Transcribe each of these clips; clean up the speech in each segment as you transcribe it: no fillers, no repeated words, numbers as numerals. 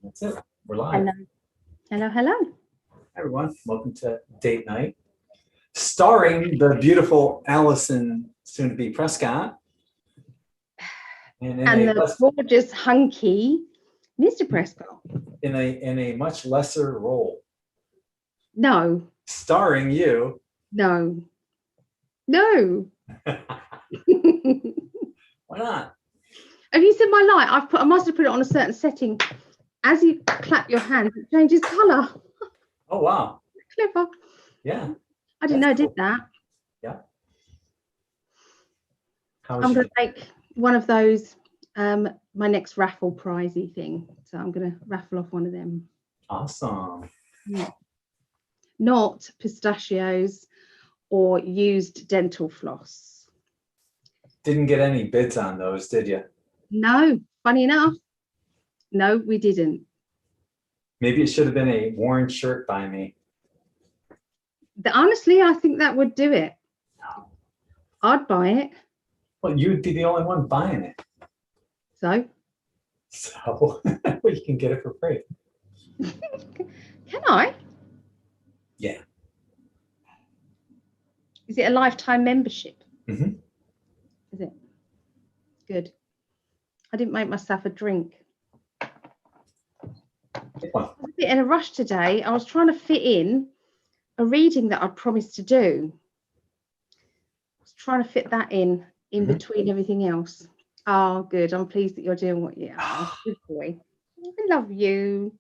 That's it. We're live. Hello. Hello, hello. Hi, everyone. Welcome to Date Night, starring the beautiful Allison, soon to be Prescott, And the gorgeous, hunky Mr. Prescott. in a much lesser role. No. Starring you. No. No. Why not? Have you seen my light? I must have put it on a certain setting. As you clap your hands, it changes colour. Oh wow. Clever. Yeah. I didn't know it cool. did that. Yeah. I'm going to make one of those my next raffle prizey thing. So I'm going to raffle off one of them. Awesome. Yeah. Not pistachios or used dental floss. Didn't get any bids on those, did you? No, funny enough. No, we didn't. Maybe it should have been a worn shirt by me. Honestly, I think that would do it. No. I'd buy it. Well, you'd be the only one buying it. So? So, well, you can get it for free. Can I? Yeah. Is it a lifetime membership? Mm-hmm. Is it? Good. I didn't make myself a drink. I was a bit in a rush today. I was trying to fit in a reading that I'd promised to do. I was trying to fit that in between everything else. Oh, good. I'm pleased that you're doing what you are. Good boy. I love you.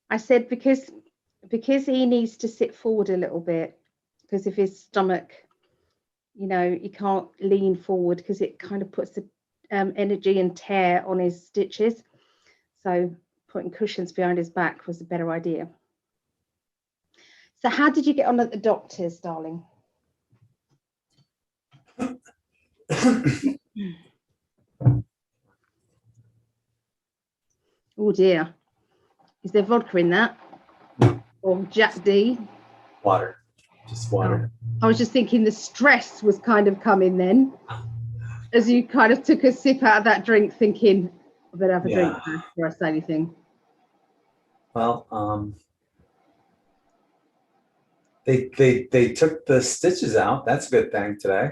I said because he needs to sit forward a little bit because of his stomach, you know, he can't lean forward because it kind of puts the energy and tear on his stitches. So putting cushions behind his back was a better idea. So how did you get on at the doctor's, darling? Oh dear. Is there vodka in that? Or Jack D? Water. Just water. Oh, I was just thinking the stress was kind of coming then. As you kind of took a sip out of that drink thinking, I better have a drink before I say anything. Well, they took the stitches out. That's a good thing today.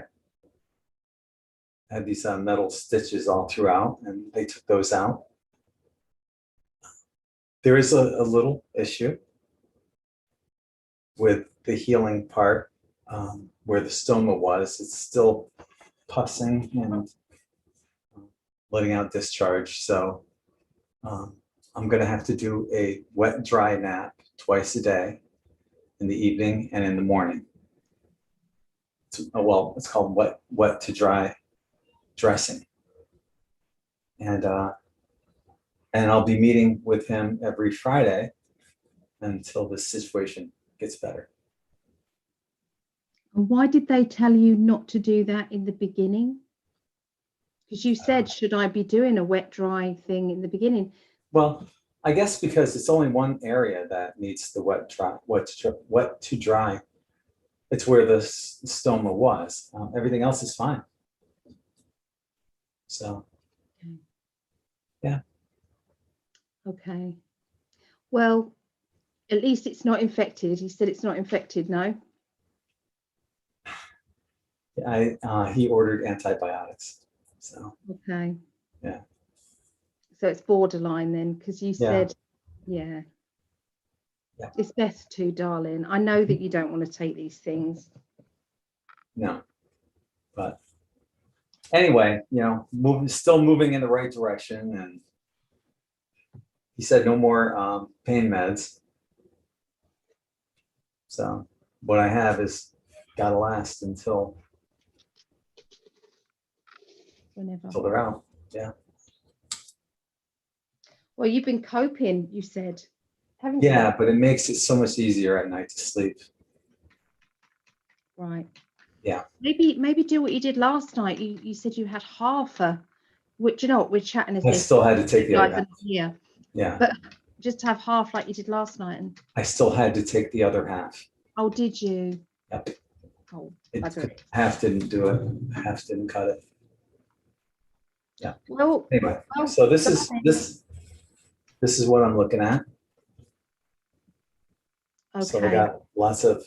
I had these metal stitches all throughout, and they took those out. There is a little issue with the healing part where the stoma was. It's still pussing and letting out discharge. So I'm going to have to do a wet dry nap twice a day, in the evening and in the morning. It's called wet to dry dressing. And I'll be meeting with him every Friday until the situation gets better. And why did they tell you not to do that in the beginning? Because you said, should I be doing a wet dry thing in the beginning? Well, I guess because it's only one area that needs the wet to dry. It's where the stoma was. Everything else is fine. So, yeah. Okay. Well, at least it's not infected. He said it's not infected, no? He ordered antibiotics. So. Okay. Yeah. So it's borderline then, because you said, yeah. It's best to, darling. I know that you don't want to take these things. No. But anyway, you know, still moving in the right direction. And he said no more pain meds. So what I have is got to last until they're out. Yeah. Well, you've been coping, you said, haven't you? Yeah, but it makes it so much easier at night to sleep. Right. Yeah. Maybe do what you did last night. You said you had half a, which, you know what, we're chatting as I still had to take the other half. Yeah. Yeah. But just have half like you did last night. And I still had to take the other half. Oh, did you? Yep. Oh, half didn't do it. Half didn't cut it. Well, Anyway, well, so this is darling. this is what I'm looking at. So I Okay. got lots of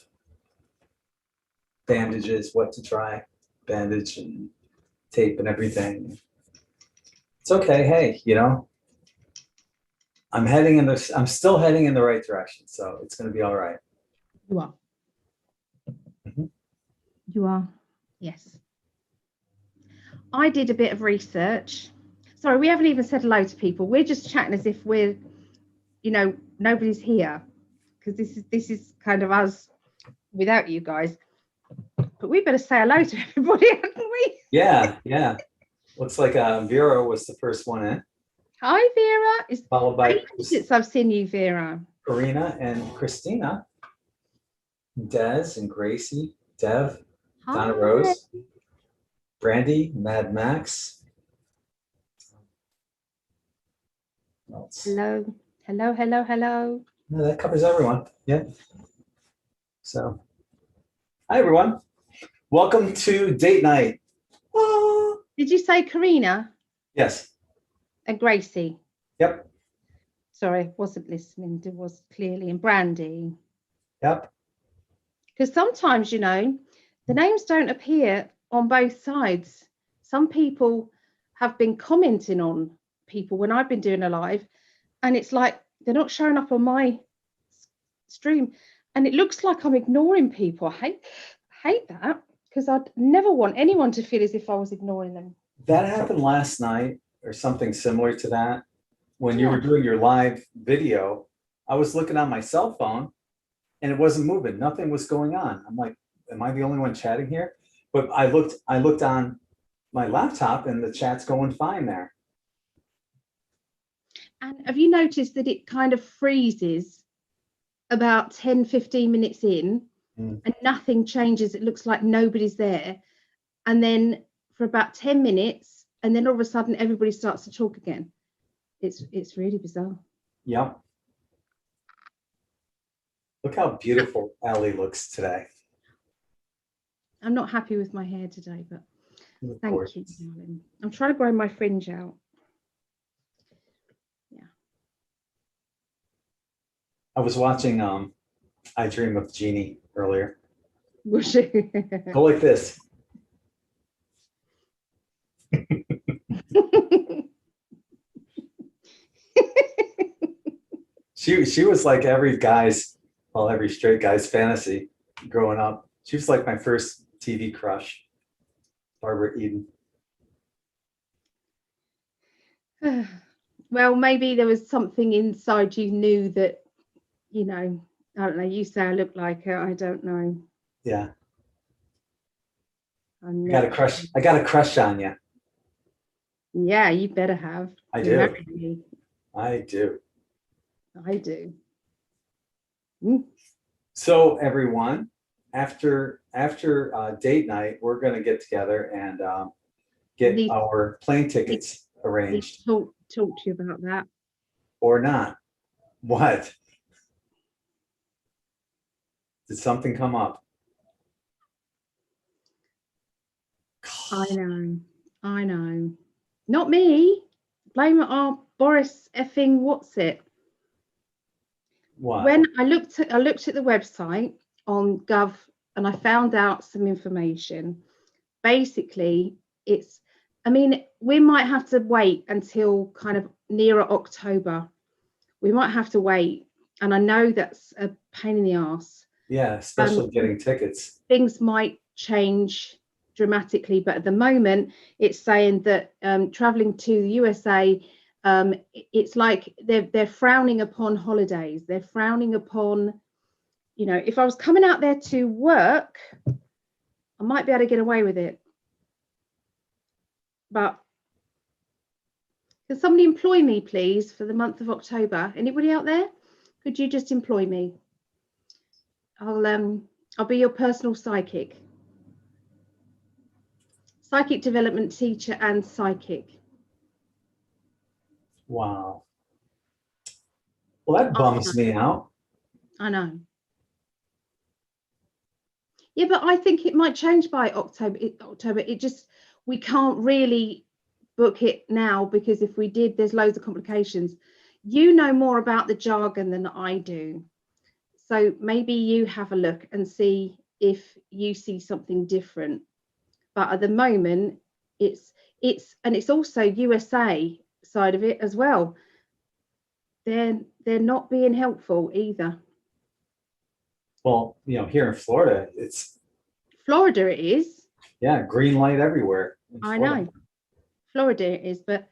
bandages, what to try, bandage and tape and everything. It's okay. Hey, I'm still heading in the right direction. So it's going to be all right. You are. Mhm. You are. Yes. I did a bit of research. Sorry, we haven't even said hello to people. We're just chatting as if we're, nobody's here, because this is kind of us without you guys. But we better say hello to everybody, hadn't we? Yeah. Looks like Vera was the first one in, Hi, Vera. It's followed by ages since I've seen you, Vera. Karina and Christina, Des and Gracie, Dev, Donna Hi. Rose, Brandy, Mad Max. What else? Hello. Hello, hello, hello. No, that covers everyone. Yeah. So, hi everyone. Welcome to date night. Ah. Did you say Karina Yes. and Gracie? Yep. Sorry, I wasn't listening. There was clearly. And Brandy. Yep. Because sometimes, the names don't appear on both sides. Some people have been commenting on people when I've been doing a live, and it's like they're not showing up on my stream, and it looks like I'm ignoring people. I hate that, because I'd never want anyone to feel as if I was ignoring them. That happened last night or something similar to that. When you Yeah. were doing your live video, I was looking on my cell phone and it wasn't moving. Nothing was going on. I'm like, am I the only one chatting here? But I looked on my laptop and the chat's going fine there. And have you noticed that it kind of freezes about 10-15 minutes in, and nothing changes? It looks like nobody's there. And then for about 10 minutes, and then all of a sudden everybody starts to talk again. It's really bizarre. Yep. Look how beautiful Ali looks today. I'm not happy with my hair today, but Of thank course. you, darling. I'm trying to grow my fringe out. Yeah. I was watching I Dream of Jeannie earlier. Was she? Go like this. She was like every straight guy's fantasy growing up. She was like my first TV crush, Barbara Eden. Well, maybe there was something inside you knew that, I don't know, you say I look like her. I don't know. Yeah. I'm I got a crush. I got a crush on you. Yeah, you better have. I You do. married me. I do. I do. So everyone, after date night, we're going to get together and get Need- our plane tickets Need arranged to talk to you about that. or not. What? Did something come up? I know. Not me. Blame it on Boris effing what's it. What? When I looked at the website on Gov, and I found out some information. Basically, we might have to wait until kind of nearer October. We might have to wait. And I know that's a pain in the ass. Yeah, especially getting tickets. Things might change dramatically, but at the moment it's saying that traveling to the USA, it's like they're frowning upon holidays. They're frowning upon, if I was coming out there to work, I might be able to get away with it. But can somebody employ me, please, for the month of October? Anybody out there? Could you just employ me? I'll be your personal psychic development teacher and psychic. Wow. Well, that bums me out. I know. Yeah, but I think it might change by October. We can't really book it now, because if we did, there's loads of complications. You know more about the jargon than I do. So maybe you have a look and see if you see something different. But at the moment, it's also USA side of it as well. They're not being helpful either. Well, here in Florida, it's Florida it is. yeah, green light everywhere. I know. Florida it is, but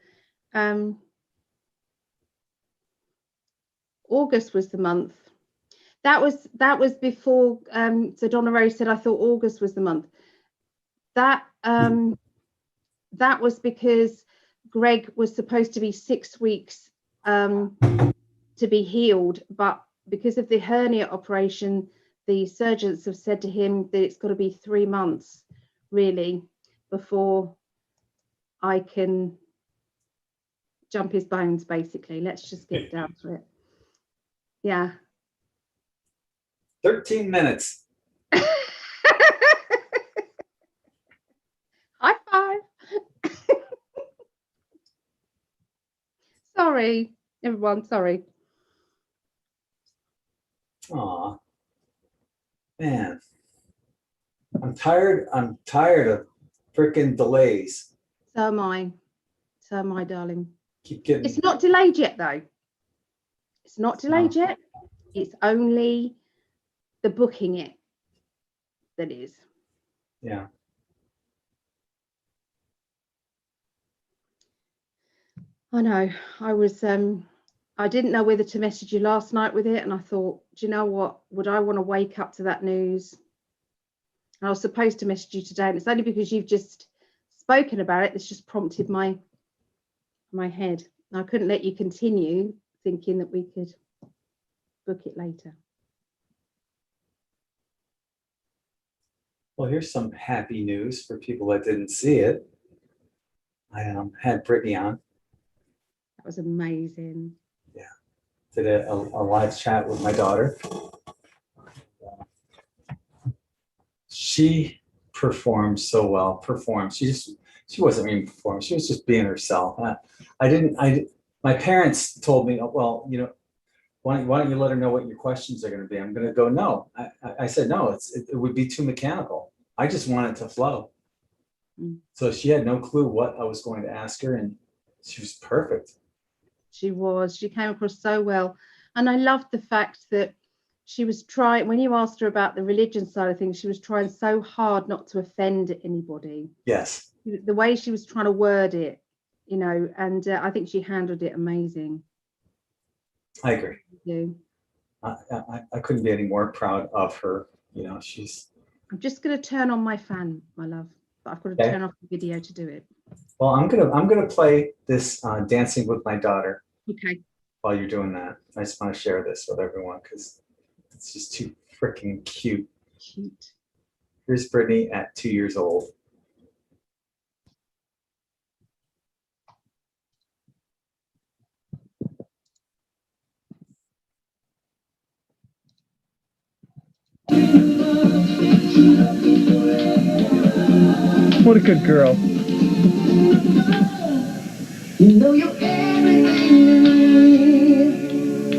August was the month. That was before so Donna Rose said I thought August was the month. That was because Greg was supposed to be 6 weeks to be healed, but because of the hernia operation, the surgeons have said to him that it's got to be 3 months really before I can jump his bones, basically. Let's just get down to it. Yeah. 13 minutes. High five. Sorry, everyone, sorry. Aw, man, I'm tired of freaking delays. So am I, darling. Keep getting. It's not delayed yet, though. It's not delayed yet. It's only the booking it that is. Yeah. I know. I didn't know whether to message you last night with it, and I thought, do you know what? Would I want to wake up to that news? And I was supposed to message you today, and it's only because you've just spoken about it that's just prompted my head. And I couldn't let you continue thinking that we could book it later. Well, here's some happy news for people that didn't see it. I had Brittany on. That was amazing. Yeah, did a live chat with my daughter. She performed so well. She wasn't even performing. She was just being herself. My parents told me, oh, well, why don't you let her know what your questions are going to be? I'm going to go, no. I said, no, it would be too mechanical. I just want it to flow. So she had no clue what I was going to ask her, and she was perfect. She came across so well. And I loved the fact that she was trying, when you asked her about the religion side of things, she was trying so hard not to offend anybody. Yes. The way she was trying to word it, and I think she handled it amazing. I agree. I couldn't be any more proud of her. I'm just going to turn on my fan, my love, but I've got to turn off the video to do it. Well, I'm gonna play this Dancing with My Daughter. Okay. While you're doing that, I just want to share this with everyone because it's just too freaking cute. Cute. Here's Brittany at 2 years old. What a good girl. You know you're everything to me,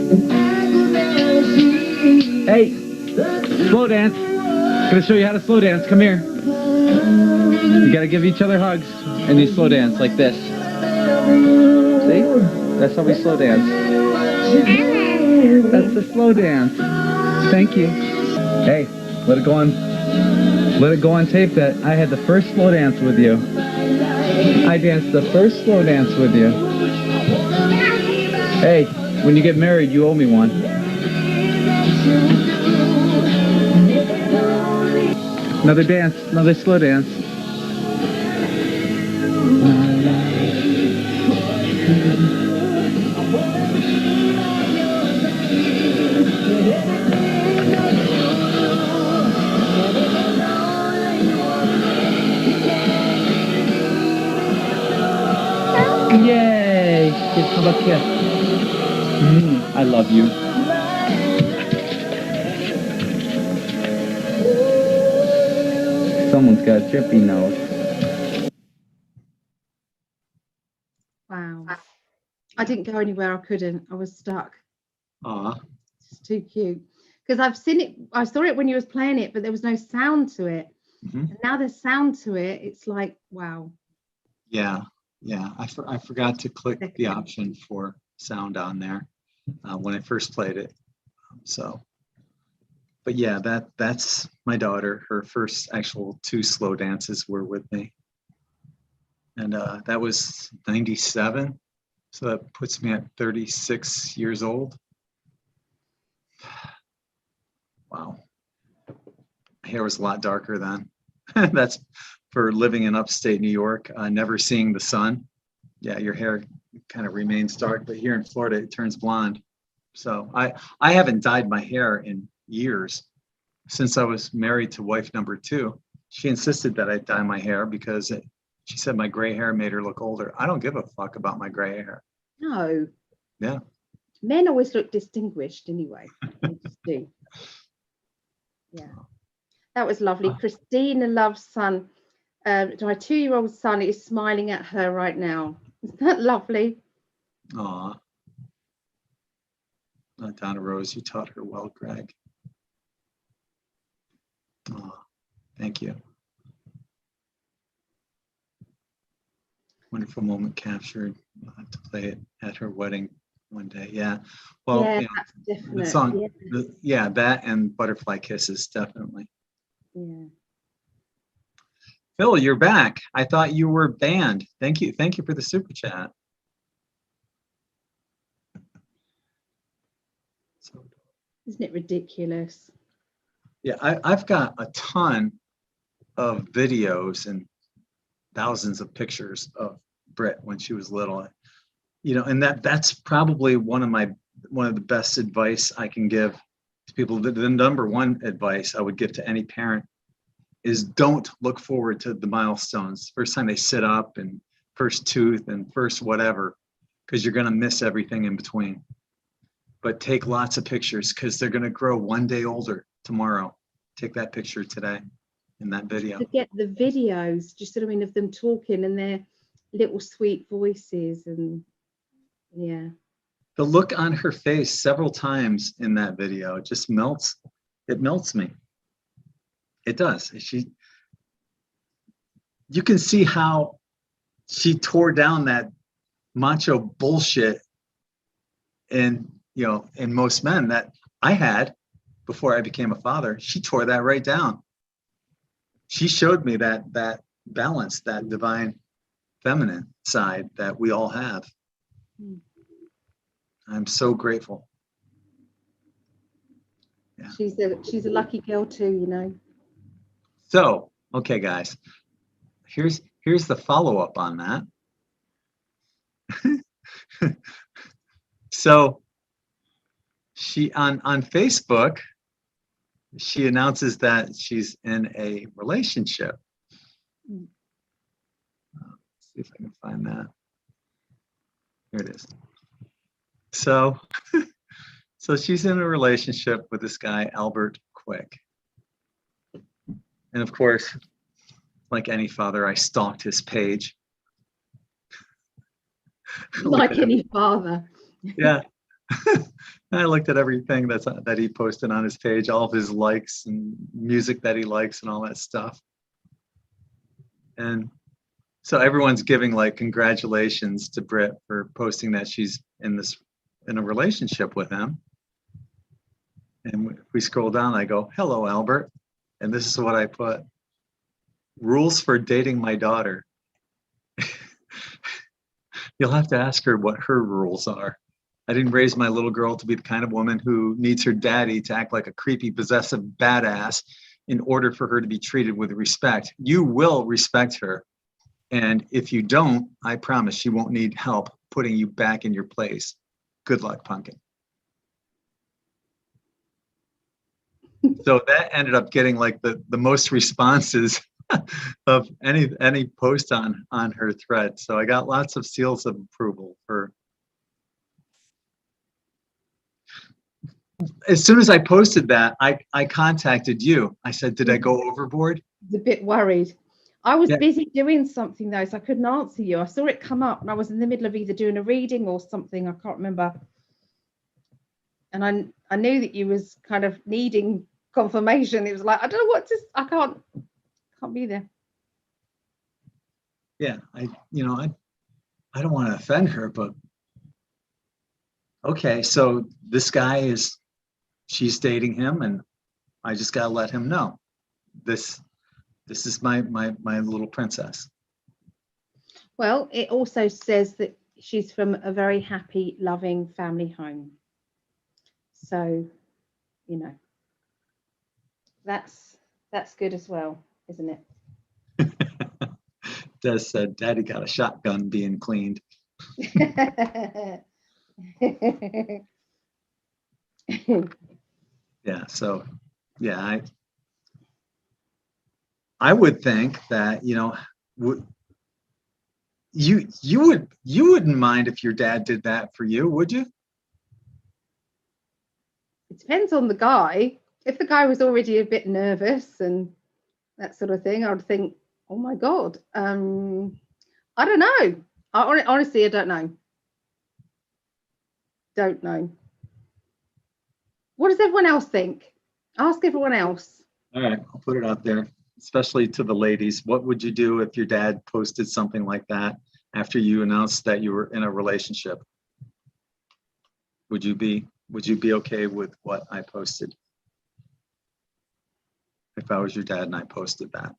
and I could never see. Hey, slow dance. I'm gonna show you how to slow dance. Come here. You gotta give each other hugs, and you slow dance like this. See? That's how we slow dance. That's the slow dance. Thank you. Hey, let it go on. Let it go on tape that I had the first slow dance with you. I danced the first slow dance with you. Hey, when you get married, you owe me one. Another dance, another slow dance. Yay! How about kiss? I love you. Someone's got a drippy nose. Wow. I didn't go anywhere. I couldn't. I was stuck. Aw. It's too cute. Because I've seen it. I saw it when you was playing it, but there was no sound to it. Mhm. And now there's sound to it. It's like, wow. Yeah, yeah. I forgot to click the option for sound on there when I first played it. So, but yeah, that's my daughter. Her first actual 2 slow dances were with me, and that was 97. So that puts me at 36 years old. Wow, my hair was a lot darker then. That's for living in upstate New York, never seeing the sun. Yeah, your hair kind of remains dark, but here in Florida, it turns blonde. So I haven't dyed my hair in years. Since I was married to wife number 2, she insisted that I dye my hair because she said my gray hair made her look older. I don't give a fuck about my gray hair. No. Yeah. Men always look distinguished anyway. They just do. Yeah. That was lovely. Christina Love's son, my 2-year-old son, is smiling at her right now. Isn't that lovely? Aw. Donna Rose, you taught her well, Greg. Aw, thank you. Wonderful moment captured. We'll have to play it at her wedding one day. Yeah. Well, yeah, you know, that's definite. the song, Yeah. yeah, that and Butterfly Kisses, definitely. Yeah. Phil, you're back. I thought you were banned. Thank you. Thank you for the super chat. So, Isn't it ridiculous? yeah, I've got a ton of videos and thousands of pictures of Britt when she was little. You know, and that's probably one of the best advice I can give to people. The number one advice I would give to any parent is don't look forward to the milestones. First time they sit up and first tooth and first whatever, because you're going to miss everything in between. But take lots of pictures because they're going to grow one day older tomorrow. Take that picture today in that video. Forget the videos, just sort of of them talking and their little sweet voices, and yeah. The look on her face several times in that video just melts. It melts me. It does. You can see how she tore down that macho bullshit in most men that I had before I became a father. She tore that right down. She showed me that balance, that divine feminine side that we all have. I'm so grateful. Yeah. She's a lucky girl too, you know. So, okay, guys, here's the follow-up on that. So she on Facebook, she announces that she's in a relationship. Let's see if I can find that. Here it is. So she's in a relationship with this guy, Albert Quick. And of course, like any father, I stalked his page. Like any father. Yeah. I looked at everything that he posted on his page, all of his likes and music that he likes and all that stuff. And so everyone's giving like congratulations to Britt for posting that she's in a relationship with him. And if we scroll down, I go, "Hello, Albert." And this is what I put: rules for dating my daughter. You'll have to ask her what her rules are. I didn't raise my little girl to be the kind of woman who needs her daddy to act like a creepy, possessive badass in order for her to be treated with respect. You will respect her. And if you don't, I promise she won't need help putting you back in your place. Good luck, pumpkin. So that ended up getting like the most responses of any post on her thread. So I got lots of seals of approval for. As soon as I posted that, I contacted you. I said, "Did I go overboard?" A bit worried. I was Yeah. busy doing something though, so I couldn't answer you. I saw it come up and I was in the middle of either doing a reading or something. I can't remember. And I knew that you was kind of needing confirmation. It was like, I don't know what to, I can't be there. Yeah, I don't want to offend her, but okay, so this guy she's dating him, and I just gotta let him know this is my little princess. Well, it also says that she's from a very happy, loving family home. So, you know, that's good as well, isn't it? Des said, "Daddy got a shotgun being cleaned." Yeah, so yeah, I would think that would you wouldn't mind if your dad did that for you, would you? It depends on the guy. If the guy was already a bit nervous and that sort of thing, I would think, oh my God, I don't know. Honestly, I don't know. Don't know. What does everyone else think? Ask everyone else. All right, I'll put it out there, especially to the ladies. What would you do if your dad posted something like that after you announced that you were in a relationship? Would you be okay with what I posted? If I was your dad and I posted that.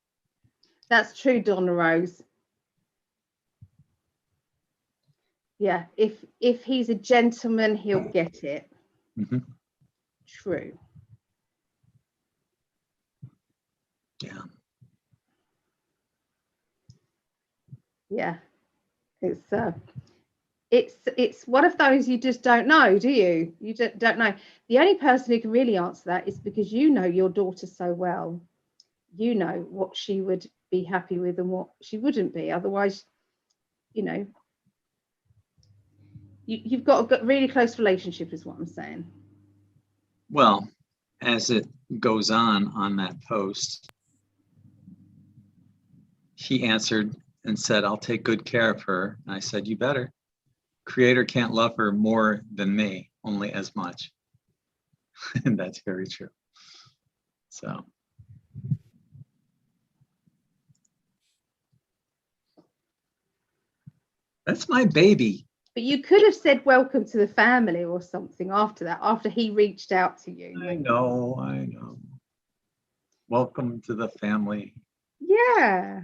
That's true, Donna Rose. Yeah, if he's a gentleman, he'll get it. Mm-hmm. True. Yeah. Yeah. It's one of those you just don't know, do you? You don't know. The only person who can really answer that is because you know your daughter so well. You know what she would be happy with and what she wouldn't be. Otherwise, you've got a really close relationship, is what I'm saying. Well, as it goes on that post, he answered and said, "I'll take good care of her." And I said, "You better. Creator can't love her more than me, only as much." And that's very true. So. That's my baby. But you could have said welcome to the family or something after that, after he reached out to you. I know. Welcome to the family. Yeah.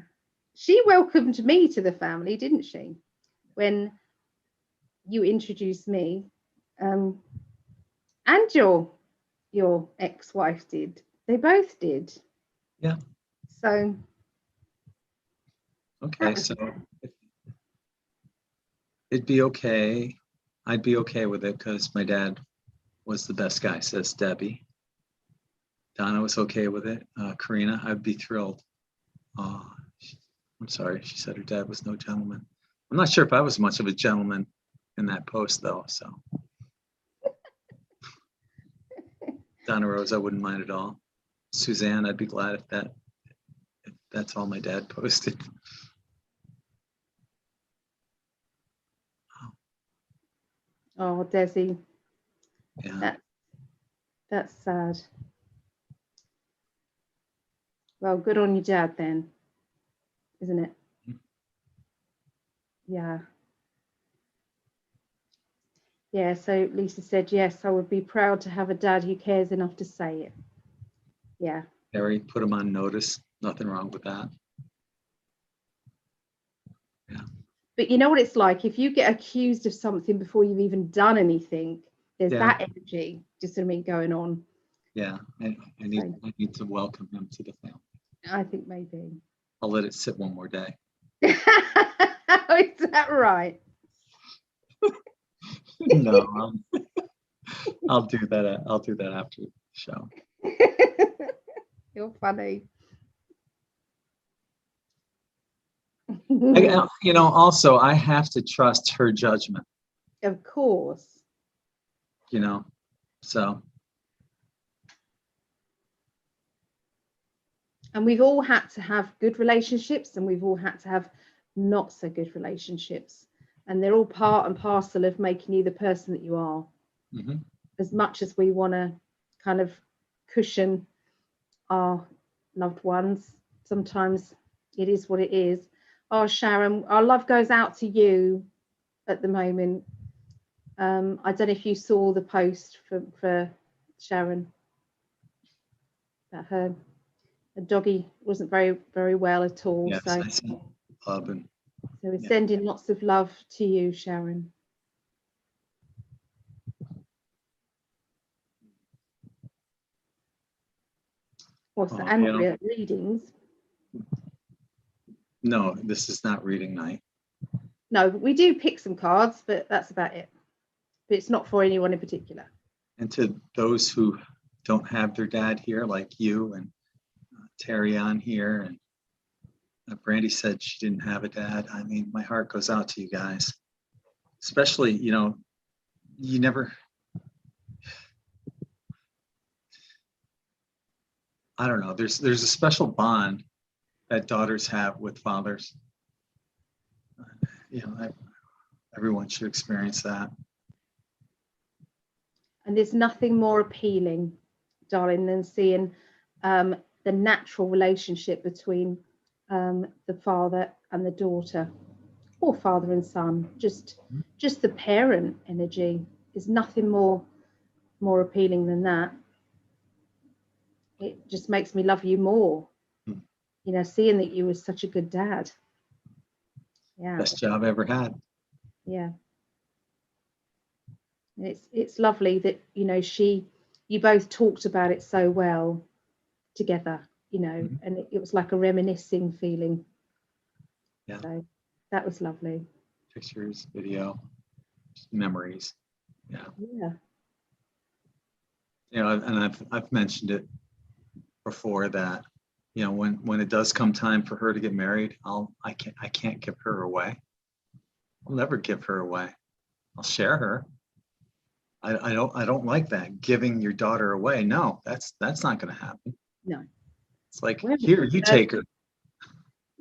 She welcomed me to the family, didn't she? When you introduced me. And your ex-wife did. They both did. Yeah. So. Okay, so it'd be okay. I'd be okay with it because my dad was the best guy, says Debbie. Donna was okay with it. Karina, I'd be thrilled. I'm sorry, she said her dad was no gentleman. I'm not sure if I was much of a gentleman in that post, though. So, Donna Rose, I wouldn't mind at all. Suzanne, I'd be glad if that's all my dad posted. Oh, Desi. Yeah. That's sad. Well, good on your dad then, isn't it? Yeah. Yeah, so Lisa said, yes, I would be proud to have a dad who cares enough to say it. Yeah. Harry, put him on notice. Nothing wrong with that. Yeah. But you know what it's like? If you get accused of something before you've even done anything, there's that energy, just going on. Yeah, I need to welcome him to the family. I think maybe. I'll let it sit one more day. Is that right? No, I'll do that. I'll do that after the show. You're funny. Also, I have to trust her judgment. Of course. So. And we've all had to have good relationships, and we've all had to have not so good relationships. And they're all part and parcel of making you the person that you are. Mhm. As much as we want to kind of cushion our loved ones, sometimes it is what it is. Oh, Sharon, our love goes out to you at the moment. I don't know if you saw the post for Sharon, that her doggy wasn't very well at all. Yes, So I see. Love and we're yeah. sending lots of love to you, Sharon. What's Oh, the you know, Andrea readings? no, this is not reading night. No, we do pick some cards, but that's about it. But it's not for anyone in particular. And to those who don't have their dad here, like you and Terry on here, and Brandy said she didn't have a dad. I mean, my heart goes out to you guys, especially, you know, you never, I don't know, there's a special bond that daughters have with fathers. You know, everyone should experience that. And there's nothing more appealing, darling, than seeing the natural relationship between the father and the daughter, or father and son. Just the parent energy is nothing more appealing than that. It just makes me love you more. Hmm. You know, seeing that you were such a good dad. Yeah. Best job I ever had. Yeah. And it's lovely that, you know, you both talked about it so well together, you know, and it was like a reminiscing feeling. Yeah. So that was lovely. Pictures, video, just memories. Yeah. Yeah. You know, and I've mentioned it before that, you know, when it does come time for her to get married, I can't give her away. I'll never give her away. I'll share her. I don't like that, giving your daughter away. No, that's not going to happen. No. It's like, Well, here, you take her.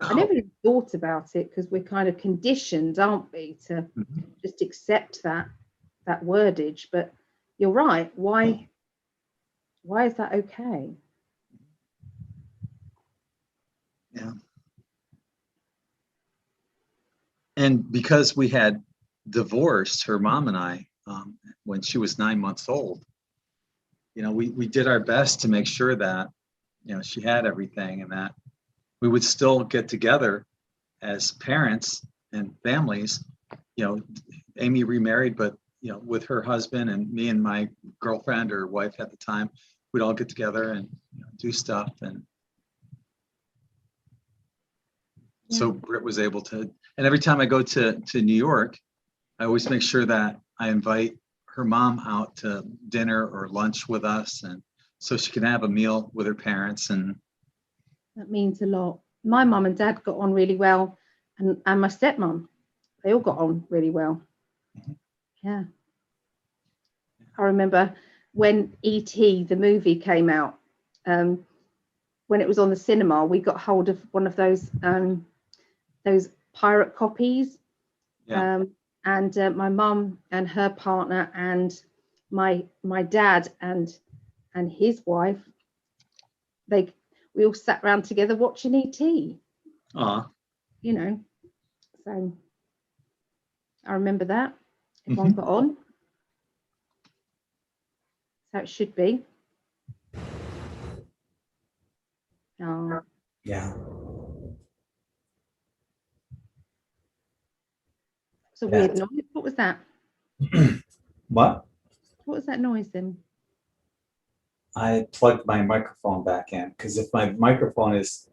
I never even thought about it, because we're kind of conditioned, aren't we, to Mhm. just accept that wordage. But you're right. Why is that okay? Yeah. And because we had divorced, her mom and I, when she was 9 months old, you know, we did our best to make sure that, you know, she had everything, and that we would still get together as parents and families. You know, Amy remarried, but, you know, with her husband, and me and my girlfriend or wife at the time, we'd all get together and, you know, do stuff. And so Britt was able to, and every time I go to New York, I always make sure that I invite her mom out to dinner or lunch with us, and so she can have a meal with her parents. And That means a lot. My mum and dad got on really well, and my stepmom, they all got on really well. Mhm. Yeah. I remember when E.T. the movie came out, when it was on the cinema, we got hold of one of those pirate copies. Yeah. And my mum and her partner and my dad and his wife, we all sat around together watching E.T. Aw. You know, so I remember that. Everyone got on. So it should be. Oh, Yeah. it's a Yeah. weird noise. What was that? What? What was that noise then? I plugged my microphone back in, because if my microphone is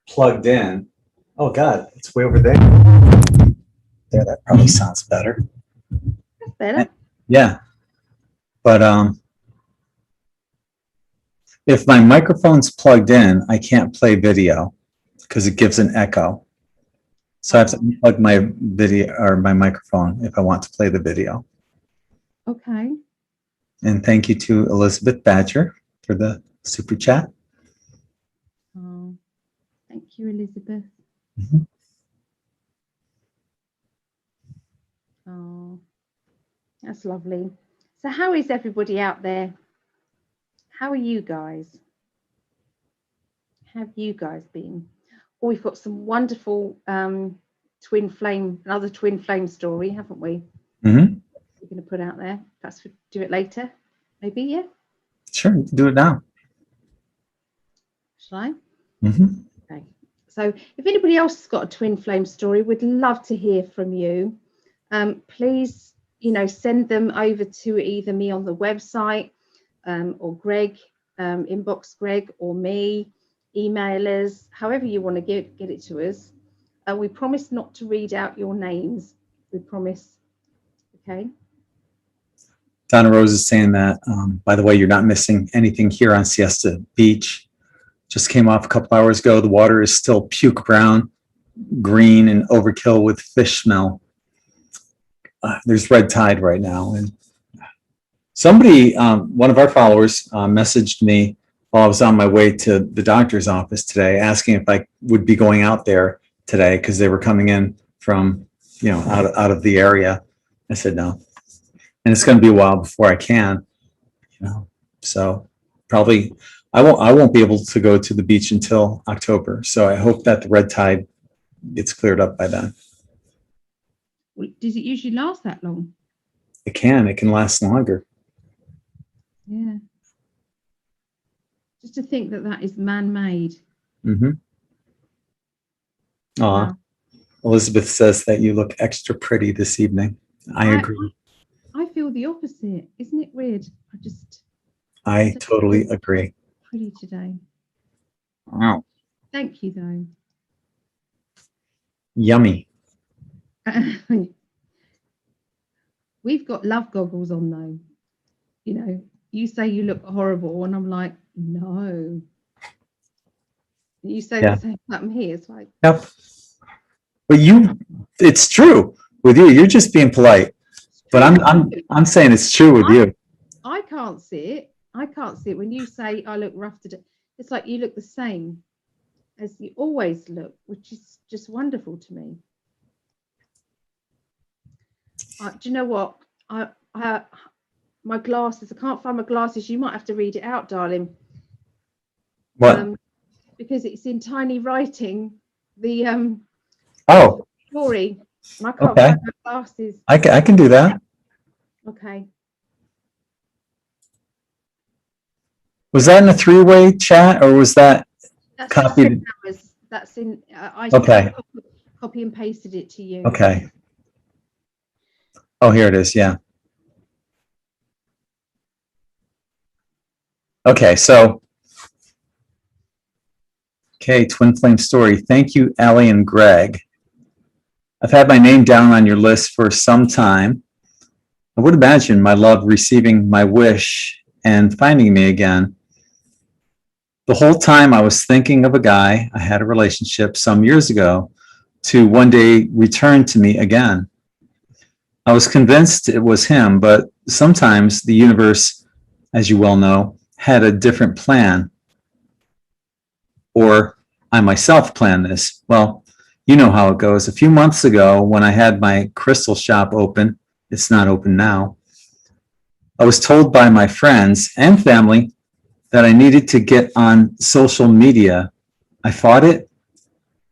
plugged in, oh God, it's way over there. There, that probably sounds better. That's better. Yeah. But if my microphone's plugged in, I can't play video because it gives an echo. So I have to unplug my video or my microphone if I want to play the video. Okay. And thank you to Elizabeth Badger for the super chat. Oh. Thank you, Elizabeth. Mhm. Oh, that's lovely. So how is everybody out there? How are you guys? How have you guys been? Oh, we've got some wonderful another twin flame story, haven't we? Mhm. We're going to put out there. Perhaps we'll do it later. Maybe, yeah? Sure, you can do it now. Shall I? Mhm. Okay. So if anybody else has got a twin flame story, we'd love to hear from you. Please, send them over to either me on the website or Greg, inbox Greg or me, email us, however you want to get it to us. We promise not to read out your names. We promise. Okay. Donna Rose is saying that, by the way, you're not missing anything here on Siesta Beach. Just came off a couple hours ago. The water is still puke brown, green, and overkill with fish smell. There's red tide right now. And somebody, one of our followers, messaged me while I was on my way to the doctor's office today, asking if I would be going out there today because they were coming in from, out of the area. I said no. And it's going to be a while before I can, so probably I won't be able to go to the beach until October. So I hope that the red tide gets cleared up by then. Well, does it usually last that long? It can last longer. Yeah. Just to think that is man-made. Mm-hmm. Wow. Elizabeth says that you look extra pretty this evening. I agree. I feel the opposite. Isn't it weird? I totally agree. Pretty today. Wow. Thank you, though. Yummy. We've got love goggles on, though. You say you look horrible, and I'm like, no. You say the same about me. It's like, yep. But it's true with you. You're just being polite. But I'm saying it's true with you. I can't see it. I can't see it. When you say I look rough today, it's like you look the same as you always look, which is just wonderful to me. Do you know what? My glasses. I can't find my glasses. You might have to read it out, darling. What? Because it's in tiny writing. The story. And I can't find my glasses. I can do that. Okay. Was that in a three-way chat or was that copied? That's in. I copy and pasted it to you. Okay. Oh, here it is. Yeah. Okay. So. Okay, twin flame story. Thank you, Ali and Gregg. I've had my name down on your list for some time. I would imagine my love receiving my wish and finding me again. The whole time I was thinking of a guy I had a relationship some years ago to one day return to me again. I was convinced it was him, but sometimes the universe, as you well know, had a different plan. Or I myself planned this. Well, you know how it goes. A few months ago, when I had my crystal shop open, it's not open now, I was told by my friends and family that I needed to get on social media. I fought it,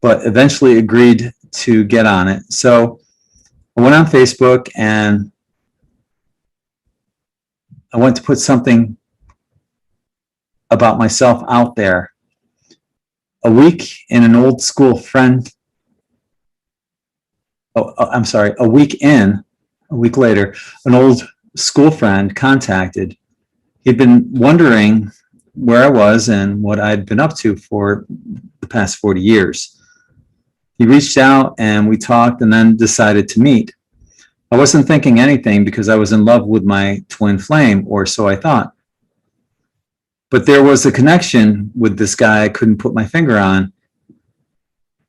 but eventually agreed to get on it. So I went on Facebook and I went to put something about myself out there. A week in, an old school friend. A week later, an old school friend contacted. He'd been wondering where I was and what I'd been up to for the past 40 years. He reached out and we talked and then decided to meet. I wasn't thinking anything because I was in love with my twin flame, or so I thought. But there was a connection with this guy I couldn't put my finger on.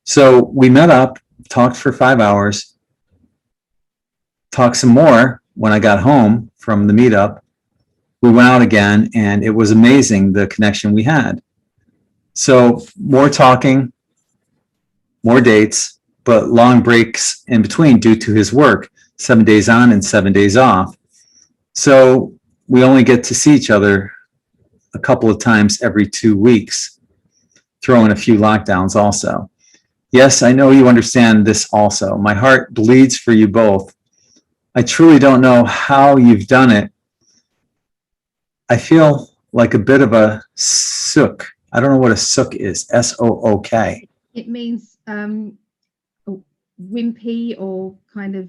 So we met up, talked for 5 hours, talked some more when I got home from the meetup. We went out again, and it was amazing, the connection we had. So more talking, more dates, but long breaks in between due to his work, 7 days on and 7 days off. So we only get to see each other a couple of times every 2 weeks, throw in a few lockdowns also. Yes, I know you understand this also. My heart bleeds for you both. I truly don't know how you've done it. I feel like a bit of a sook. I don't know what a sook is, S-O-O-K. It means wimpy or kind of,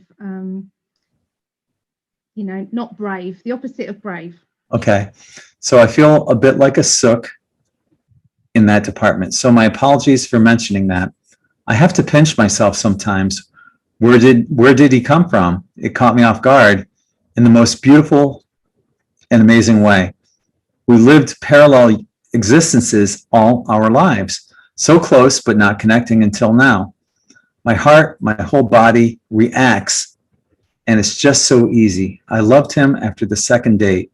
you know, not brave, the opposite of brave. Okay, so I feel a bit like a sook in that department. So my apologies for mentioning that. I have to pinch myself sometimes. Where did he come from? It caught me off guard in the most beautiful and amazing way. We lived parallel existences all our lives, so close but not connecting until now. My heart, my whole body reacts, and it's just so easy. I loved him after the second date.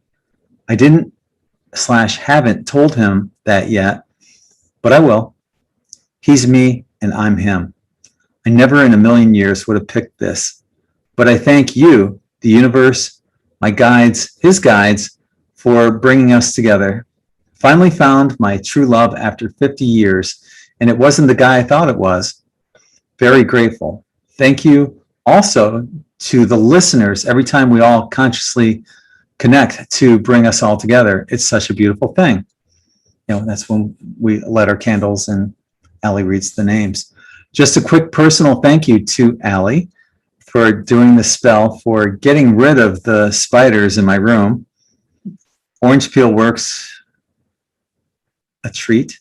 I didn't/haven't told him that yet, but I will. He's me and I'm him. I never in a million years would have picked this, but I thank you, the universe, my guides, his guides, for bringing us together. Finally found my true love after 50 years, and it wasn't the guy I thought it was. Very grateful. Thank you also to the listeners every time we all consciously connect to bring us all together. It's such a beautiful thing. You know, that's when we light our candles and Ali reads the names. Just a quick personal thank you to Ali for doing the spell, for getting rid of the spiders in my room. Orange peel works a treat.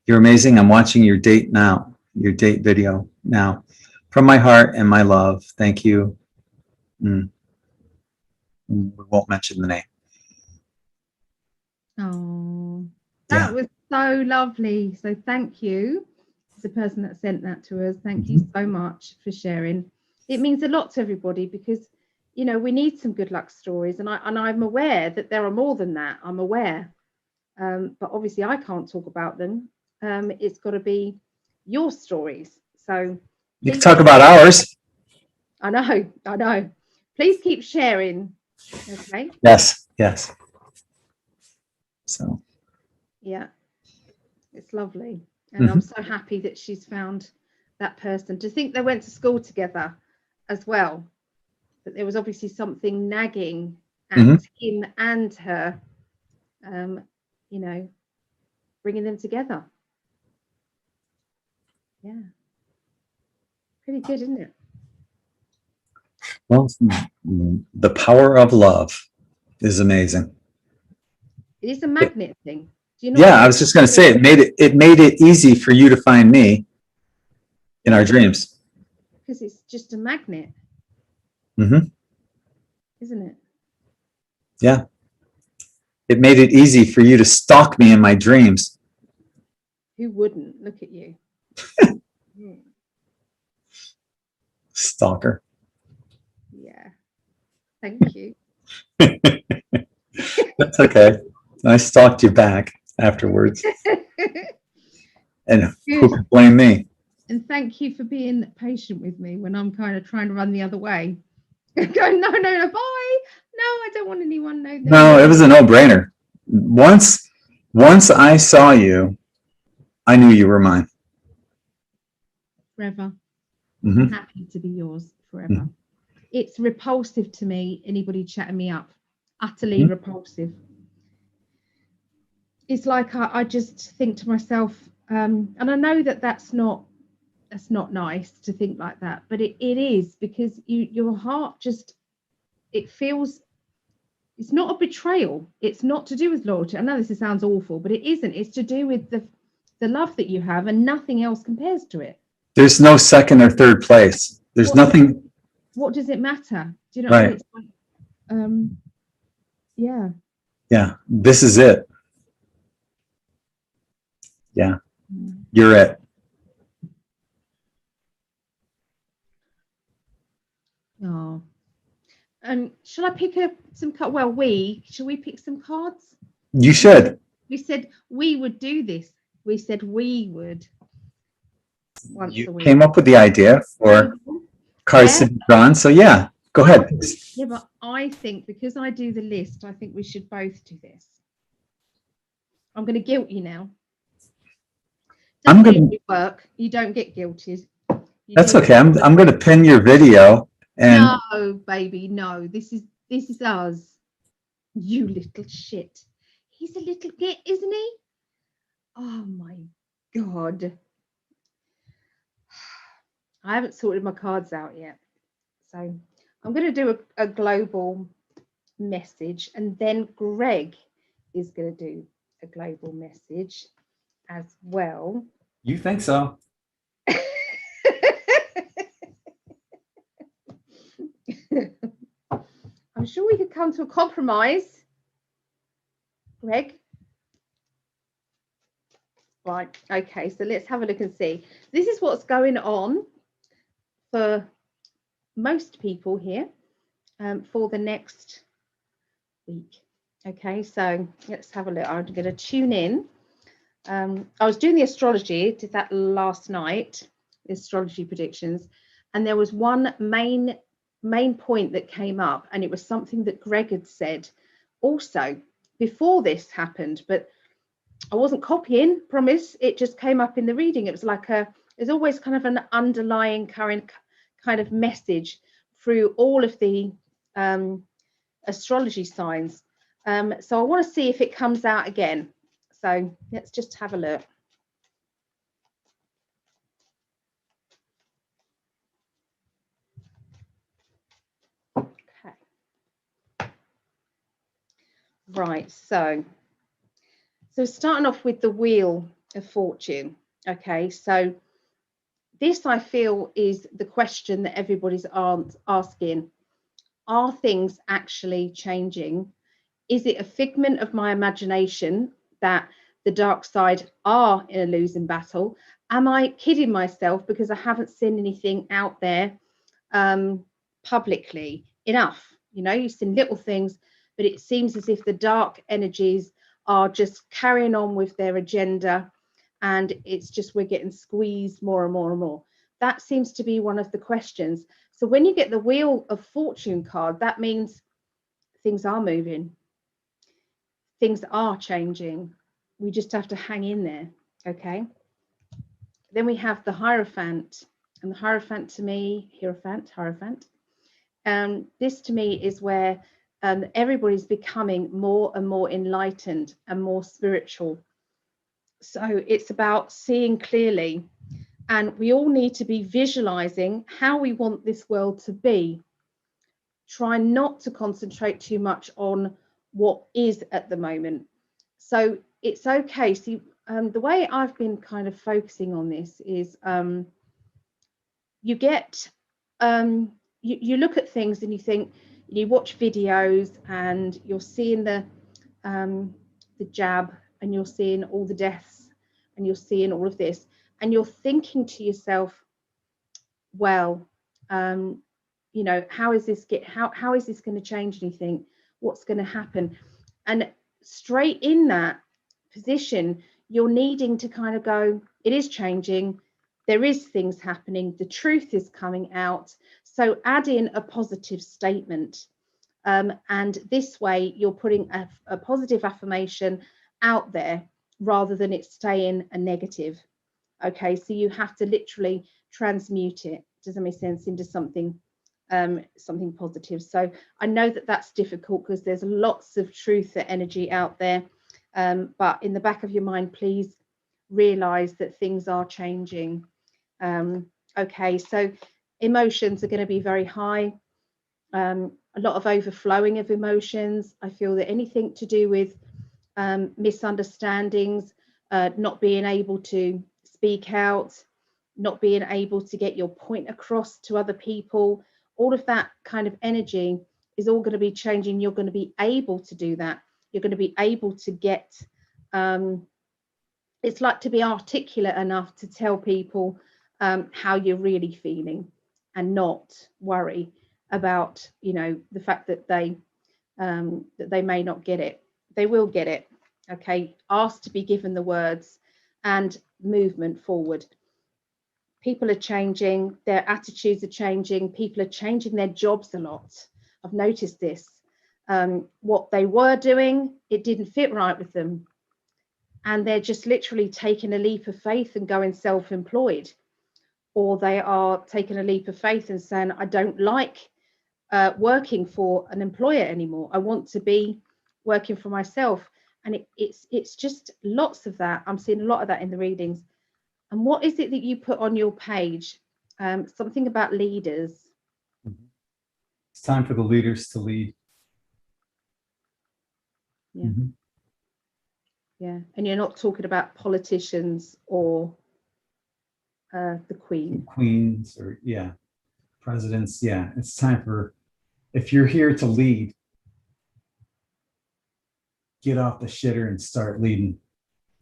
You're amazing. I'm watching your date now, your date video now. From my heart and my love, thank you. We won't mention the name. Oh, that was so lovely. So thank you to the person that sent that to us. Thank you so much for sharing. It means a lot to everybody because, you know, we need some good luck stories, and I'm aware that there are more than that. I'm aware, but obviously I can't talk about them. It's got to be your stories. So You can talk about ours. I know. Please keep sharing. Okay. Yes. So. Yeah, it's lovely. And I'm so happy that she's found that person. To think they went to school together as well, that there was obviously something nagging at him and her, you know, bringing them together. Yeah. Pretty good, isn't it? Well, the power of love is amazing. It is a magnet thing. Do you know? Yeah, I was just going to say it made it easy for you to find me in our dreams. Because it's just a magnet. Isn't it? Yeah. It made it easy for you to stalk me in my dreams. Who wouldn't? Look at you. Stalker. Yeah. Thank you. That's okay. I stalked you back afterwards. And who could blame me? And thank you for being patient with me when I'm kind of trying to run the other way. Going, no, bye. No, I don't want anyone. No, it was a no-brainer. Once I saw you, I knew you were mine. Forever. I'm happy to be yours forever. It's repulsive to me, anybody chatting me up. Utterly repulsive. It's like I just think to myself, and I know that that's not nice to think like that, but it is, because your heart just, it feels, it's not a betrayal. It's not to do with loyalty. I know this sounds awful, but it isn't. It's to do with the love that you have, and nothing else compares to it. There's no second or third place. There's nothing. What does it matter? Do you know right. what I mean? It's like, yeah, this is it. Yeah, you're it. Oh, shall I pick some cards? Well, shall we pick some cards? You should. We said we would do this. We said we would. once You a week. came up with the idea for cards to be drawn. So yeah, go ahead. Yeah, but I think because I do the list, I think we should both do this. I'm going to guilt you now. I'm Doesn't gonna- usually work. You don't get guilted. You That's do it. okay. I'm going to pin your video and No, baby, no. This is us. You little shit. He's a little git, isn't he? Oh my God. I haven't sorted my cards out yet. So I'm going to do a global message, and then Greg is going to do a global message as well. you think so? I'm sure we could come to a compromise. Greg? Right, okay, so let's have a look and see. This is what's going on for most people here for the next week. Okay, so let's have a look. I'm going to tune in. I was doing the astrology, did that last night, the astrology predictions, and there was one main point that came up, and it was something that Greg had said also before this happened, but I wasn't copying, promise. It just came up in the reading. It was like there's always kind of an underlying current kind of message through all of the astrology signs. So I want to see if it comes out again. So let's just have a look. Okay. Right, so starting off with the Wheel of Fortune. Okay, so this I feel is the question that everybody's asking. Are things actually changing? Is it a figment of my imagination that the dark side are in a losing battle? Am I kidding myself because I haven't seen anything out there publicly enough? You know, you've seen little things, but it seems as if the dark energies are just carrying on with their agenda, and it's just we're getting squeezed more and more and more. That seems to be one of the questions. So when you get the Wheel of Fortune card, that means things are moving. Things are changing. We just have to hang in there, okay? Then we have the Hierophant, and the Hierophant to me, Hierophant. This to me is where everybody's becoming more and more enlightened and more spiritual. So it's about seeing clearly, and we all need to be visualizing how we want this world to be. Try not to concentrate too much on what is at the moment. So it's okay. See, the way I've been kind of focusing on this is you get you look at things and you think, you watch videos and you're seeing the jab, and you're seeing all the deaths, and you're seeing all of this, and you're thinking to yourself, well, you know, how is this going to change anything? What's going to happen? And straight in that position, you're needing to kind of go, it is changing. There is things happening. The truth is coming out. So add in a positive statement. And this way you're putting a positive affirmation out there rather than it staying a negative. Okay, so you have to literally transmute it, does that make sense, into something something positive. So I know that that's difficult because there's lots of truth energy out there, but in the back of your mind, please realize that things are changing. Okay, so emotions are going to be very high, a lot of overflowing of emotions. I feel that anything to do with misunderstandings, not being able to speak out, not being able to get your point across to other people, all of that kind of energy is all going to be changing. You're going to be able to do that. You're going to be able to get, it's like to be articulate enough to tell people how you're really feeling, and not worry about, you know, the fact that they may not get it. They will get it. Okay, ask to be given the words and movement forward. people are changing, their attitudes are changing, people are changing their jobs a lot. I've noticed this. What they were doing, it didn't fit right with them. And they're just literally taking a leap of faith and going self-employed. Or they are taking a leap of faith and saying, I don't like working for an employer anymore. I want to be working for myself. And it's just lots of that. I'm seeing a lot of that in the readings. And what is it that you put on your page? Something about leaders. It's time for the leaders to lead. Yeah. Mhm. Yeah. And you're not talking about politicians or the Queen. Queens or presidents. Yeah, it's time for, if you're here to lead, get off the shitter and start leading.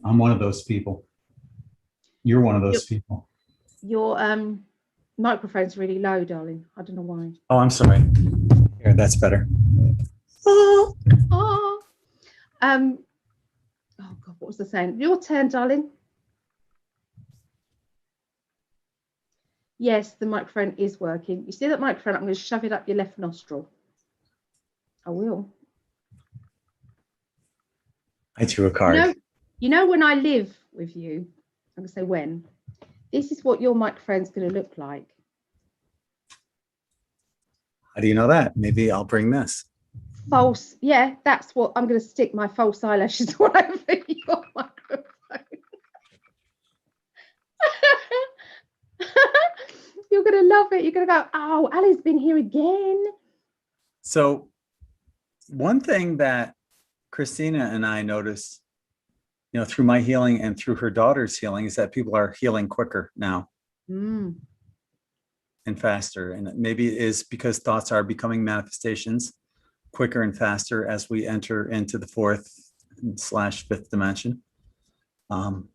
I'm one of those people. You're one of those people. Your microphone's really low, darling. I don't know why. Oh, I'm sorry. Here, that's better. Oh, oh. Oh God, what was I saying? Your turn, darling. Yes, the microphone is working. You see that microphone? I'm going to shove it up your left nostril. I will. I drew a card. You know when I live with you, I'm going to say when, this is what your microphone's going to look like. How do you know that? Maybe I'll bring this. False. Yeah, that's what I'm going to stick my false eyelashes all over your microphone. You're going to love it. You're going to go, oh, Ali's been here again. So one thing that Christina and I noticed, through my healing and through her daughter's healing, is that people are healing quicker now and faster. And maybe it is because thoughts are becoming manifestations quicker and faster as we enter into the 4th/5th dimension. And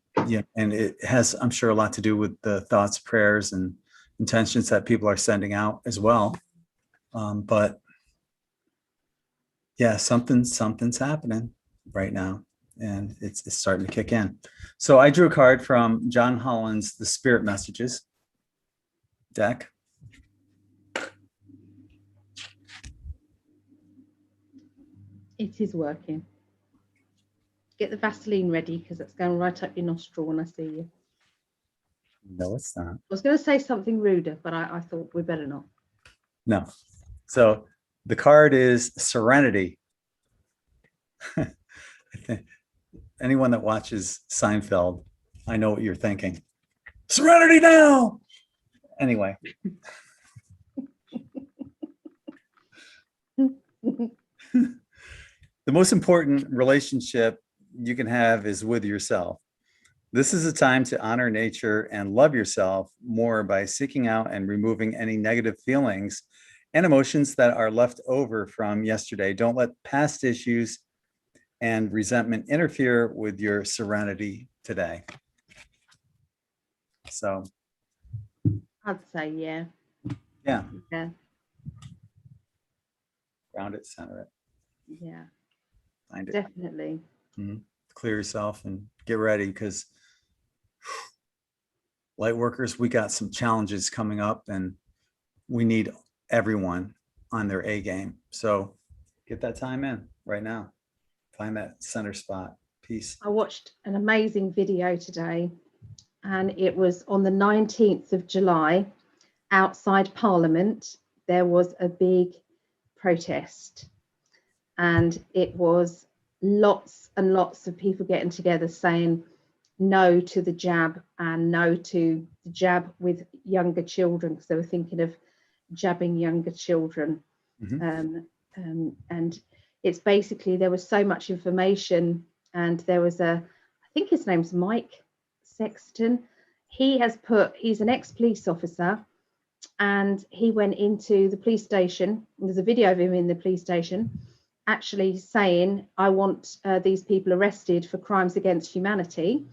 it has, I'm sure, a lot to do with the thoughts, prayers, and intentions that people are sending out as well. But yeah, something's happening right now, and it's starting to kick in. So I drew a card from John Holland's The Spirit Messages deck. It is working. Get the Vaseline ready because it's going right up your nostril when I see you. No, it's not. I was going to say something ruder, but I thought we better not. No. So the card is Serenity. I think anyone that watches Seinfeld, I know what you're thinking. Serenity now. Anyway. The most important relationship you can have is with yourself. This is a time to honor nature and love yourself more by seeking out and removing any negative feelings and emotions that are left over from yesterday. Don't let past issues and resentment interfere with your serenity today. So I'd say yeah. Yeah. Yeah. Ground it, center it, Yeah. find it. Definitely. Mm-hmm. Clear yourself and get ready, because light workers, we got some challenges coming up and we need everyone on their A game. So get that time in right now. Find that center spot. Peace. I watched an amazing video today, and it was on the 19th of July outside Parliament. There was a big protest, and it was lots and lots of people getting together saying no to the jab and no to the jab with younger children, because they were thinking of jabbing younger children. And it's basically, there was so much information, and there was I think his name's Mike Sexton. He's an ex-police officer, and he went into the police station. There's a video of him in the police station actually saying, I want these people arrested for crimes against humanity.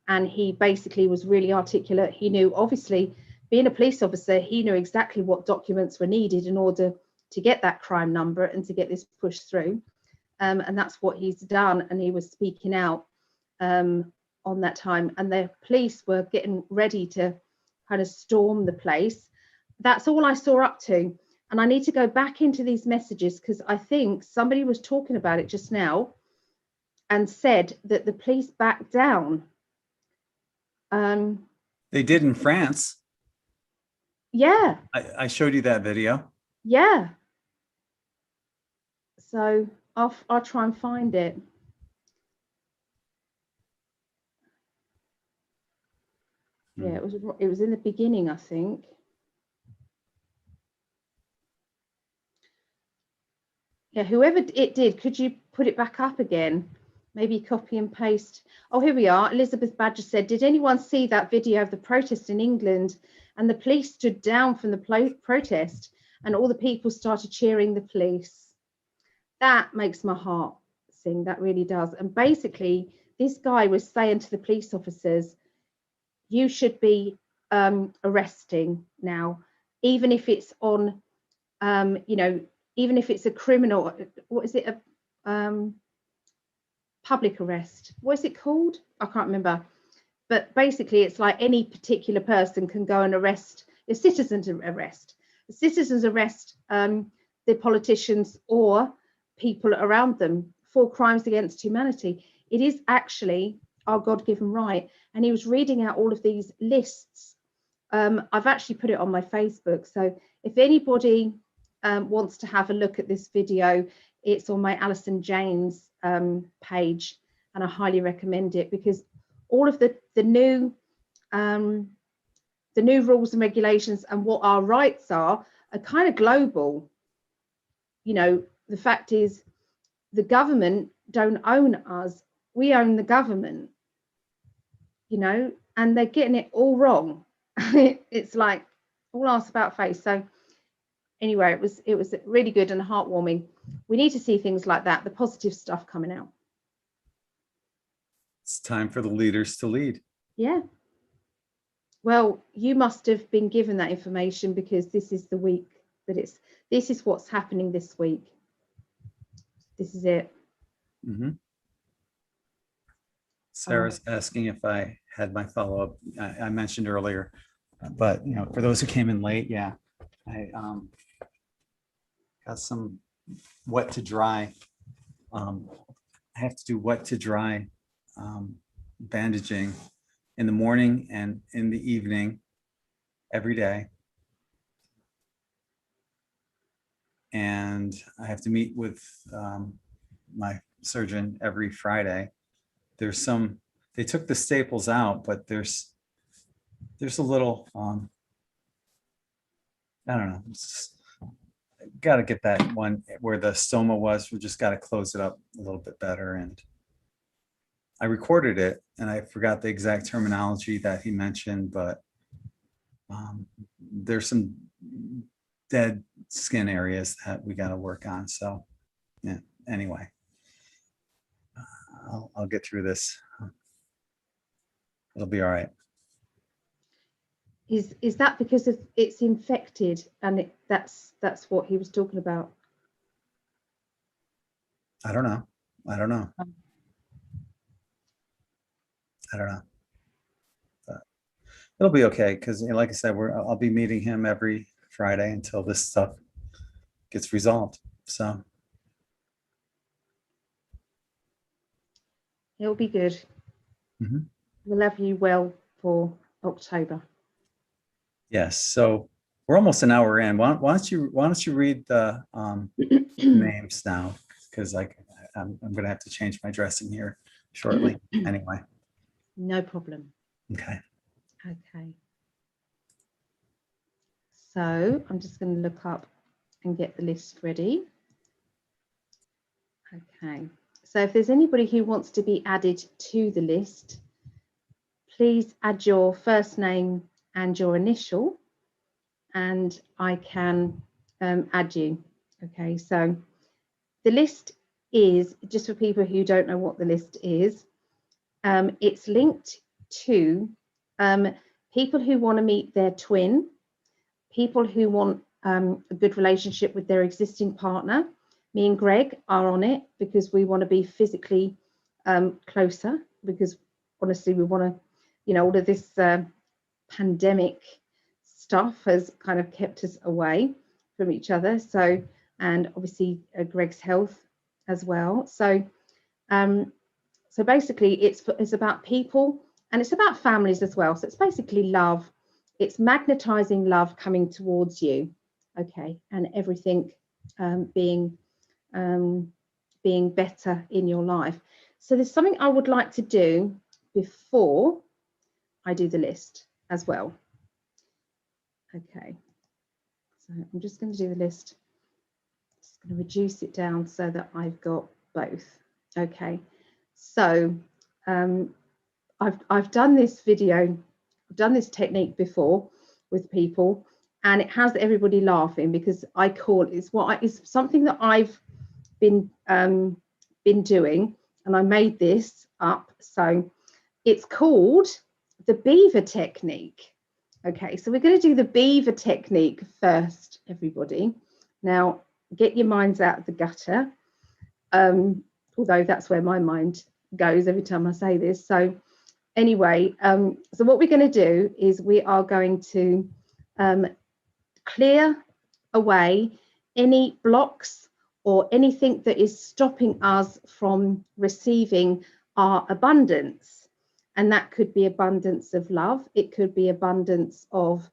And he basically was really articulate. He knew, obviously, being a police officer, he knew exactly what documents were needed in order to get that crime number and to get this pushed through. And that's what he's done. And he was speaking out on that time. And the police were getting ready to kind of storm the place. That's all I saw up to. And I need to go back into these messages because I think somebody was talking about it just now and said that the police backed down. They did in France. Yeah, I showed you that video. yeah. So I'll try and find it. Yeah, it was in the beginning, I think. Yeah, whoever it did, could you put it back up again? Maybe copy and paste. Oh, here we are. Elizabeth Badger said, did anyone see that video of the protest in England? And the police stood down from the protest and all the people started cheering the police. That makes my heart sing. That really does. And basically, this guy was saying to the police officers, you should be arresting now, even if it's on, you know, even if it's a criminal, what is it, a public arrest? What is it called? I can't remember. But basically, it's like any particular person can go and arrest, a citizen's arrest. The citizens arrest the politicians or people around them for crimes against humanity. It is actually our God-given right. And he was reading out all of these lists. I've actually put it on my Facebook. So if anybody wants to have a look at this video, it's on my Alison James page, and I highly recommend it because all of the new rules and regulations and what our rights are kind of global. You know, the fact is the government don't own us, we own the government, you know, and they're getting it all wrong. It's like all arse about face. So anyway, it was really good and heartwarming. We need to see things like that, the positive stuff coming out. It's time for the leaders to lead. Yeah. Well, you must have been given that information because this is the week that this is what's happening this week. This is it. Mm-hmm. Sarah's asking if I had my follow-up. I mentioned earlier, but you know, for those who came in late, yeah, I got some wet to dry. I have to do wet to dry bandaging in the morning and in the evening every day. And I have to meet with my surgeon every Friday. There's some, they took the staples out, but there's a little, I don't know, got to get that one where the stoma was, we just got to close it up a little bit better. And I recorded it and I forgot the exact terminology that he mentioned, but there's some dead skin areas that we got to work on. So yeah, anyway, I'll get through this. It'll be all right. Is that because of it's infected and that's what he was talking about? I don't know. I don't know. But it'll be okay because, you know, like I said, I'll be meeting him every Friday until this stuff gets resolved. So It'll be good. mm-hmm. We'll have you well for October. Yes. So we're almost an hour in. Why don't you read the names now? Because I'm going to have to change my dressing here shortly. Anyway. No problem. Okay. Okay. So I'm just going to look up and get the list ready. Okay. So if there's anybody who wants to be added to the list, please add your first name and your initial, and I can add you. Okay. So the list is, just for people who don't know what the list is, it's linked to people who want to meet their twin, people who want a good relationship with their existing partner. Me and Greg are on it because we want to be physically closer, because honestly we want to, you know, all of this pandemic stuff has kind of kept us away from each other. So, and obviously Greg's health as well. So, so basically it's about people and it's about families as well. So it's basically love. It's magnetizing love coming towards you. Okay. And everything being better in your life. So there's something I would like to do before I do the list as well. Okay, so I'm just going to do the list. Just going to reduce it down so that I've got both. Okay, so I've done this video, I've done this technique before with people, and it has everybody laughing because I call it's something that I've been doing, and I made this up. So it's called the beaver technique. Okay, so we're going to do the beaver technique first, everybody. Now, get your minds out of the gutter, although that's where my mind goes every time I say this. So anyway, so what we're going to do is we are going to clear away any blocks or anything that is stopping us from receiving our abundance. And that could be abundance of love. It could be abundance of,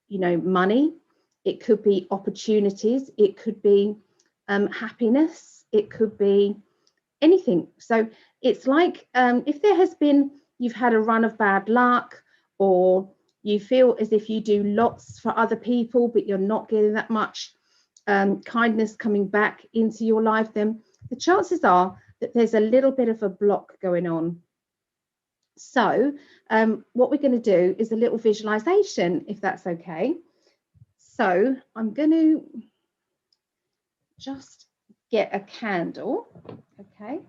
money. It could be opportunities. It could be happiness. It could be anything. So it's like if there has been, you've had a run of bad luck, or you feel as if you do lots for other people, but you're not getting that much kindness coming back into your life, then the chances are that there's a little bit of a block going on. So what we're going to do is a little visualization, if that's okay. So I'm going to just get a candle. Okay.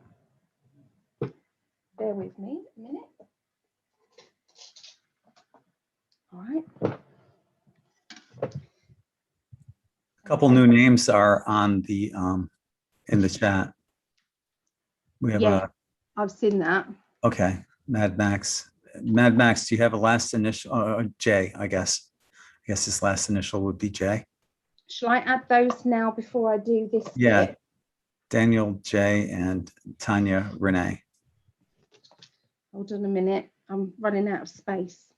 Bear with me a minute. All right. A couple new names are on the in the chat. We have I've seen that. Okay, Mad Max. Mad Max, do you have a last initial? J, I guess. I guess his last initial would be J. Shall I add those now before I do this Yeah. bit? Daniel J and Tanya Renee. Hold on a minute. I'm running out of space.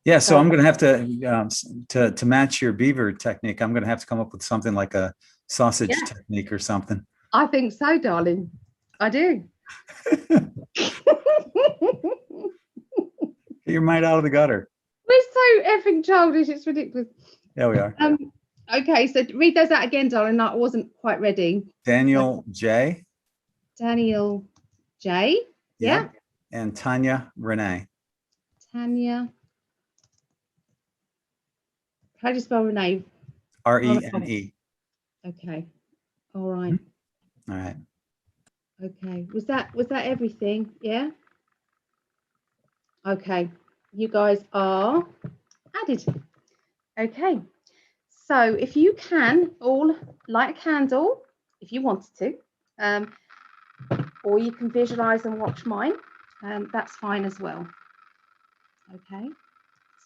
Yeah, so I'm going to have to match your beaver technique. I'm going to have to come up with something like a sausage technique or something. I think so, darling. I do. Get your mind out of the gutter. We're so effing childish. It's ridiculous. Yeah, we are. Okay, so read those out again, darling. I wasn't quite ready. Daniel J. Daniel J. Yeah. And Tanya Renee. Tanya. How do you spell Renee? Rene. Okay. All right. All right. Okay. Was that everything? Yeah. Okay. You guys are added. Okay. So if you can all light a candle, if you wanted to, or you can visualize and watch mine, that's fine as well. Okay.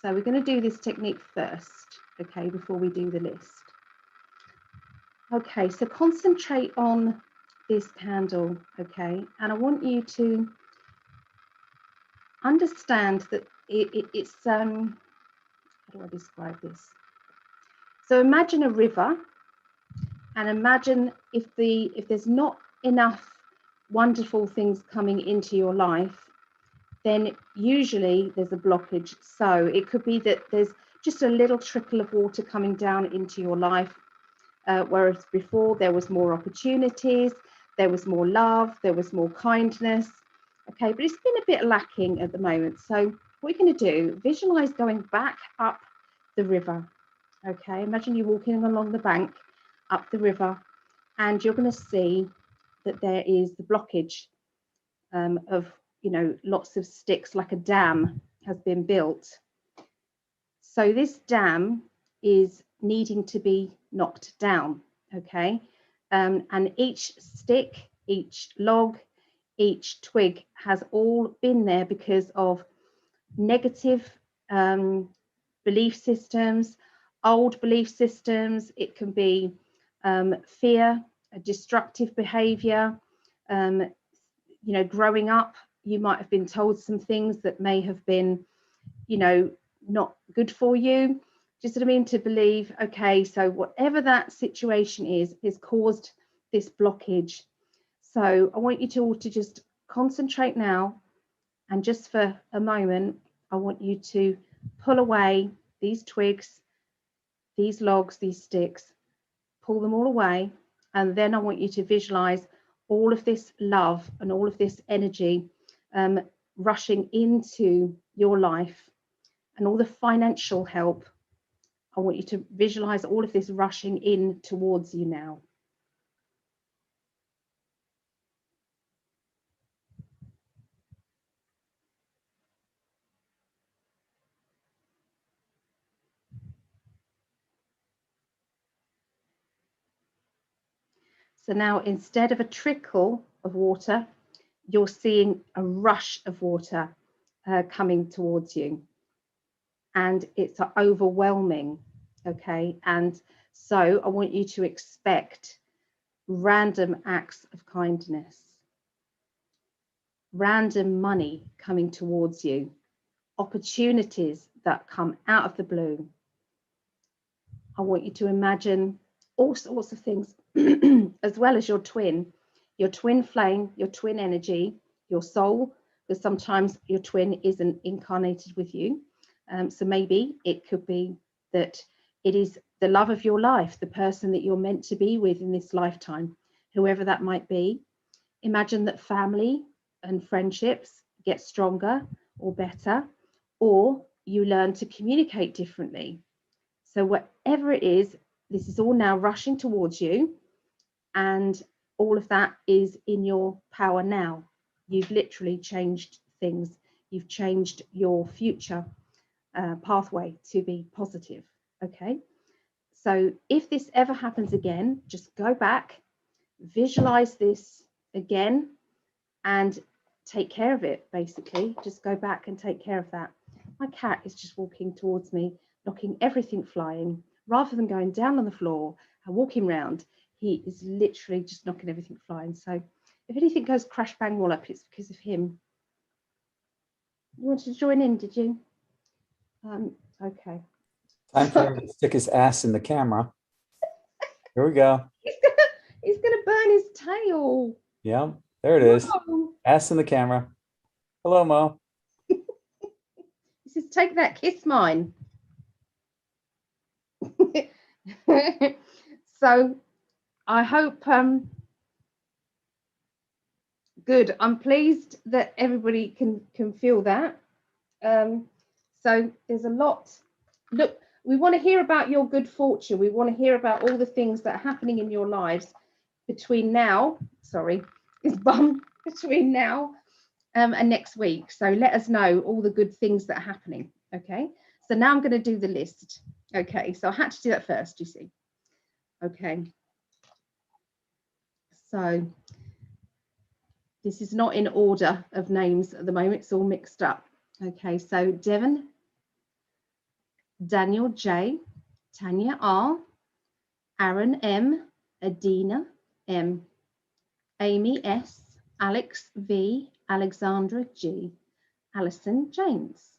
So we're going to do this technique first, okay, before we do the list. Okay, so concentrate on this candle, okay, and I want you to understand that it's how do I describe this? So imagine a river, and imagine if there's not enough wonderful things coming into your life, then usually there's a blockage. So it could be that there's just a little trickle of water coming down into your life, whereas before there was more opportunities, there was more love, there was more kindness. Okay, but it's been a bit lacking at the moment. So what you're going to do, visualize going back up the river. Okay, imagine you walking along the bank up the river, and you're going to see that there is the blockage of lots of sticks, like a dam has been built. So this dam is needing to be knocked down, okay? And each stick, each log, each twig has all been there because of negative belief systems, old belief systems. It can be fear, destructive behavior. You know, growing up, you might have been told some things that may have been, you know, not good for you. Just what I mean, to believe, okay, so whatever that situation is caused this blockage. So I want you to all to just concentrate now, and just for a moment, I want you to pull away these twigs, these logs, these sticks, pull them all away. And then I want you to visualize all of this love and all of this energy rushing into your life, and all the financial help. I want you to visualize all of this rushing in towards you now. So now, instead of a trickle of water, you're seeing a rush of water coming towards you, and it's overwhelming. Okay, and so I want you to expect random acts of kindness, random money coming towards you, opportunities that come out of the blue. I want you to imagine all sorts of things, as well as your twin flame, your twin energy, your soul, because sometimes your twin isn't incarnated with you. So maybe it could be that it is the love of your life, the person that you're meant to be with in this lifetime, whoever that might be. Imagine that family and friendships get stronger or better, or you learn to communicate differently. So whatever it is, this is all now rushing towards you, and all of that is in your power now. You've literally changed things. You've changed your future pathway to be positive. Okay. So if this ever happens again, just go back, visualize this again, and take care of it. Basically, just go back and take care of that. My cat is just walking towards me, knocking everything flying. Rather than going down on the floor and walking round, he is literally just knocking everything flying. So if anything goes crash bang wallop, it's because of him. You wanted to join in, did you? Okay. Time for him to stick his ass in the camera. Here we go. He's gonna burn his tail. Yeah, there it is. Whoa. Ass in the camera. Hello, Mo. He says, take that, kiss mine. So I hope good. I'm pleased that everybody can feel that. So there's a lot. Look, we want to hear about your good fortune. We want to hear about all the things that are happening in your lives between now, between now and next week. So let us know all the good things that are happening. Okay, so now I'm going to do the list. Okay, so I had to do that first, you see. Okay, so this is not in order of names at the moment, it's all mixed up. Okay, so Devon, Daniel J, Tanya R, Aaron M, Adina M, Amy S, Alex V, Alexandra G, Alison James,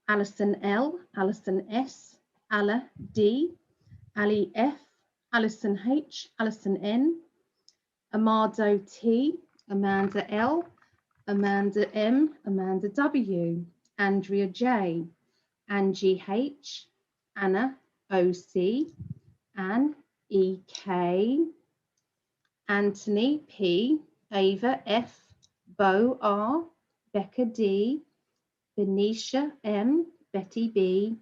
Alison L, Alison S, Alla D, Ali F, Alison H, Alison N, Amado T, Amanda L, Amanda M, Amanda W, Andrea J, Angie H, Anna OC, Anne EK, Anthony P, Ava F, Bo R, Becca D, Benicia M, Betty B,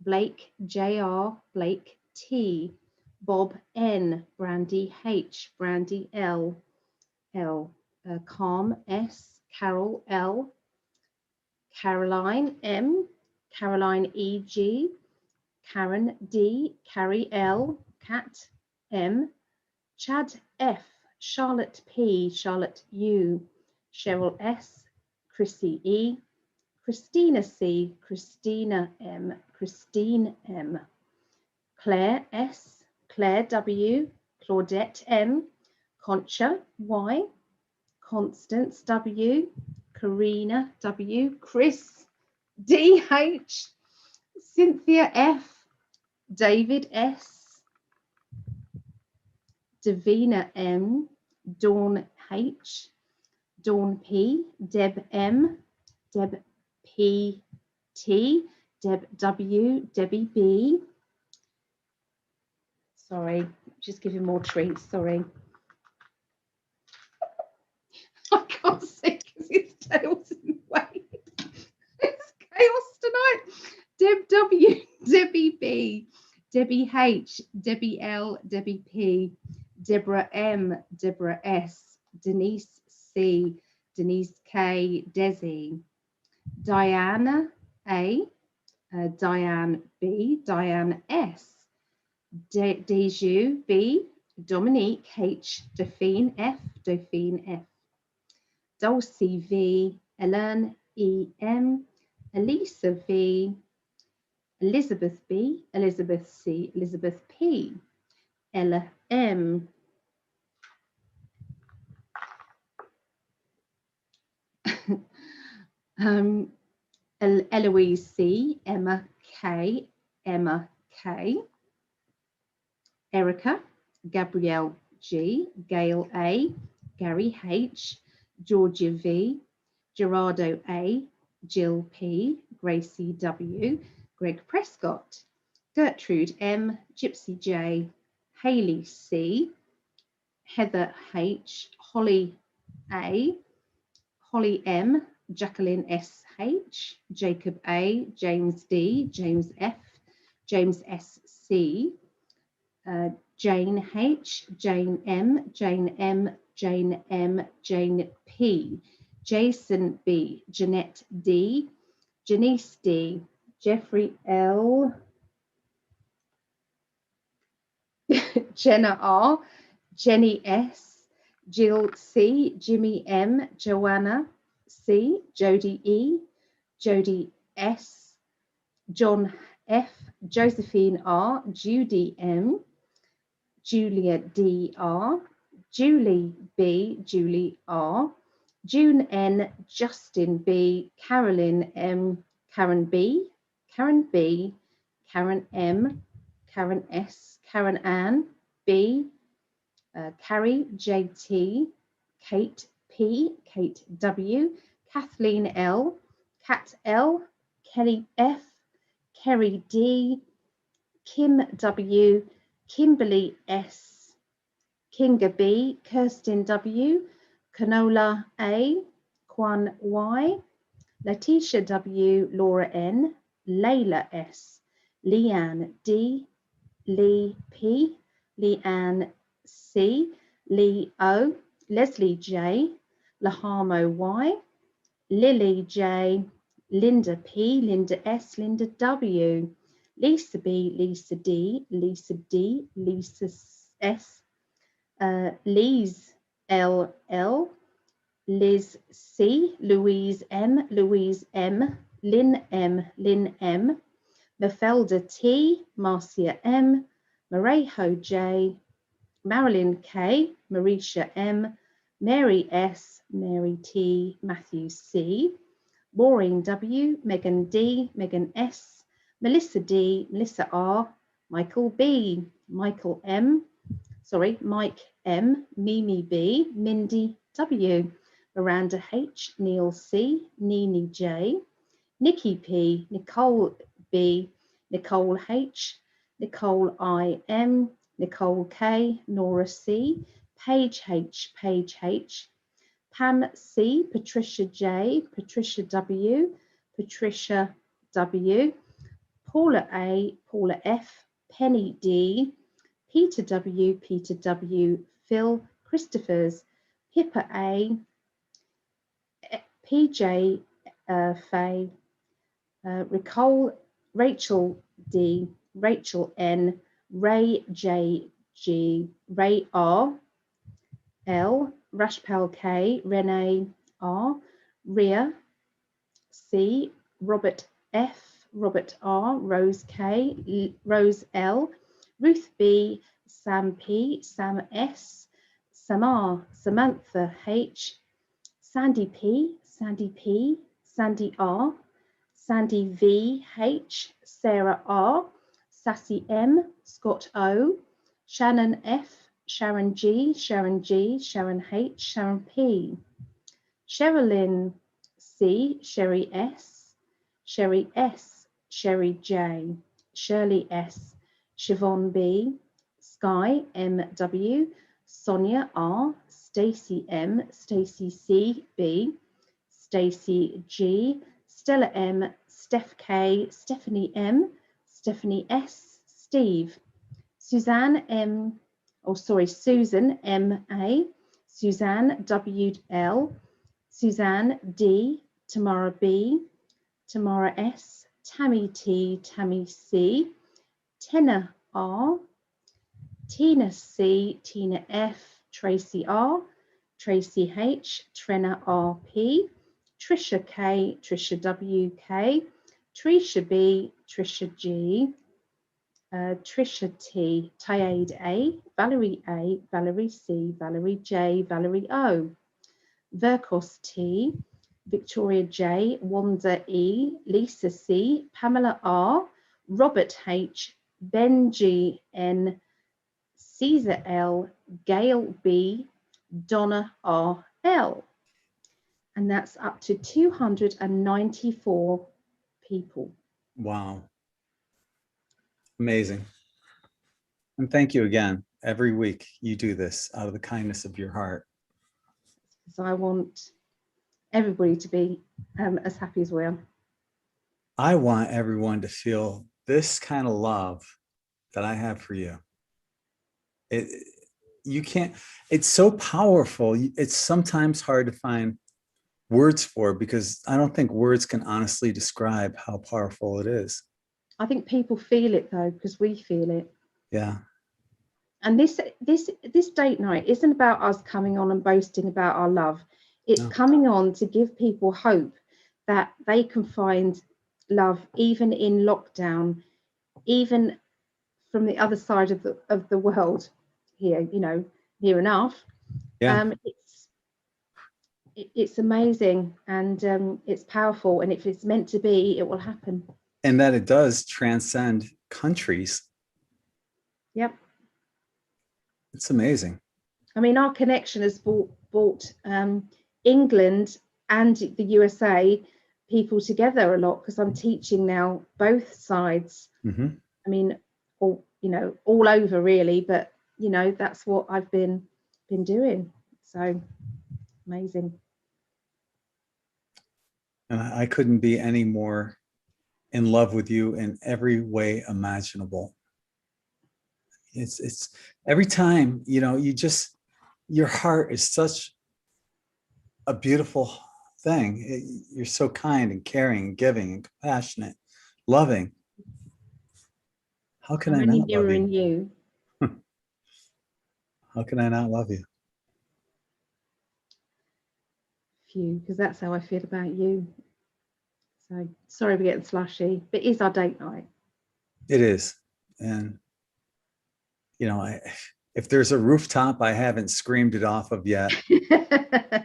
Blake JR, Blake T, Bob N, Brandy H, Brandy L, Calm S, Carol L, Caroline M, Caroline EG, Karen D, Carrie L, Kat M, Chad F, Charlotte P, Charlotte U, Cheryl S, Chrissy E, Christina C, Christina M, Christine M, Claire S, Claire W, Claudette M, Concha Y, Constance W, Karina W, Chris DH, Cynthia F, David S, Davina M, Dawn H, Dawn P, Deb M, Deb P T, Deb W, Debbie B. Sorry, just giving more treats, sorry. I can't see because his tail's in the way. It's chaos tonight. Deb W, Debbie B, Debbie H, Debbie L, Debbie P, Deborah M, Deborah S, Denise C, Denise K, Desi, Diana A, Diane B, Diane S, Deju B, Dominique H, Dauphine F, Dauphine F, Dulcie V, Ellen E M, Elisa V, Elizabeth B, Elizabeth C, Elizabeth P, Ella M, Eloise C, Emma K, Emma K, Erica, Gabrielle G, Gail A, Gary H, Georgia V, Gerardo A, Jill P, Gracie W, Greg Prescott, Gertrude M, Gypsy J, Haley C, Heather H, Holly A, Holly M, Jacqueline S H, Jacob A, James D, James F, James S C, Jane H, Jane M, Jane M, Jane M, Jane P, Jason B, Jeanette D, Janice D, Jeffrey L, Jenna R, Jenny S, Jill C, Jimmy M, Joanna C, Jody E, Jody S, John F, Josephine R, Judy M, Julia D R, Julie B, Julie R, June N, Justin B, Carolyn M, Karen B, Karen B, Karen M, Karen S, Karen Ann B, Carrie JT, Kate P, Kate W, Kathleen L, Kat L, Kelly F, Kerry D, Kim W, Kimberly S, Kinga B, Kirsten W, Canola A, Kwan Y, Letitia W, Laura N, Layla S, Leanne D, Lee P, Leanne C, Lee O, Leslie J, Lahamo Y, Lily J, Linda P, Linda S, Linda W, Lisa B, Lisa D, Lisa D, Lisa S, Lise L L, Liz C, Louise M, Louise M, Lynn M, Lynn M, Mafelda T, Marcia M, Marejo J, Marilyn K, Marisha M, Mary S, Mary T, Matthew C, Maureen W, Megan D, Megan S, Melissa D, Melissa R, Michael B, Michael M, Mike M, Mimi B, Mindy W, Miranda H, Neil C, Nini J, Nikki P, Nicole B, Nicole H, Nicole I M, Nicole K, Nora C, Paige H, Paige H, Pam C, Patricia J, Patricia W, Patricia W, Paula A, Paula F, Penny D, Peter W, Peter W, Phil Christophers, Pippa A, PJ Faye, Rachel D, Rachel N, Ray J G, Ray R, L, Rashpal K, Renee R, Ria C, Robert F, Robert R, Rose K, Rose L, Ruth B, Sam P, Sam S, Samar, Samantha H, Sandy P, Sandy P, Sandy R, Sandy V H, Sarah R, Sassy M, Scott O, Shannon F, Sharon G, Sharon G, Sharon H, Sharon P, Sherilyn C, Sherry S, Sherry S, Sherry J, Shirley S, Siobhan B, Sky M.W, Sonia R, Stacy M, Stacy C B, Stacy G, Stella M, Steph K, Stephanie M, Stephanie S, Steve, Suzanne M, Susan M A, Suzanne W L, Suzanne D, Tamara B, Tamara S, Tammy T, Tammy C, Tenna R, Tina C, Tina F, Tracy R, Tracy H, Trenna RP, Trisha K, Trisha WK, Trisha B, Trisha G, Trisha T, Tyade A, Valerie C, Valerie J, Valerie O, Verkos T, Victoria J, Wanda E, Lisa C, Pamela R, Robert H, Benji N, Caesar L, Gail B, Donna R L. And that's up to 294 people. Wow. Amazing. And thank you again. Every week you do this out of the kindness of your heart. So I want everybody to be as happy as we are. I want everyone to feel this kind of love that I have for you. You can't, it's so powerful. It's sometimes hard to find words for, because I don't think words can honestly describe how powerful it is. I think people feel it though, because we feel it. Yeah. And this date night isn't about us coming on and boasting about our love. It's coming on to give people hope that they can find love even in lockdown, even from the other side of the world here, near enough. Yeah. It's amazing, and it's powerful, and if it's meant to be, it will happen. And that it does transcend countries. Yep. It's amazing. I mean, our connection has brought England and the USA people together a lot, because I'm teaching now both sides. Mm-hmm. I mean, all over really, but that's what I've been doing. So amazing. And I couldn't be any more in love with you in every way imaginable. It's every time, your heart is such a beautiful thing. You're so kind and caring and giving and compassionate, loving. How can I not love you? How can I not love you? Few, because that's how I feel about you. So sorry for getting slushy, but it is our date night. It is. And if there's a rooftop I haven't screamed it off of yet,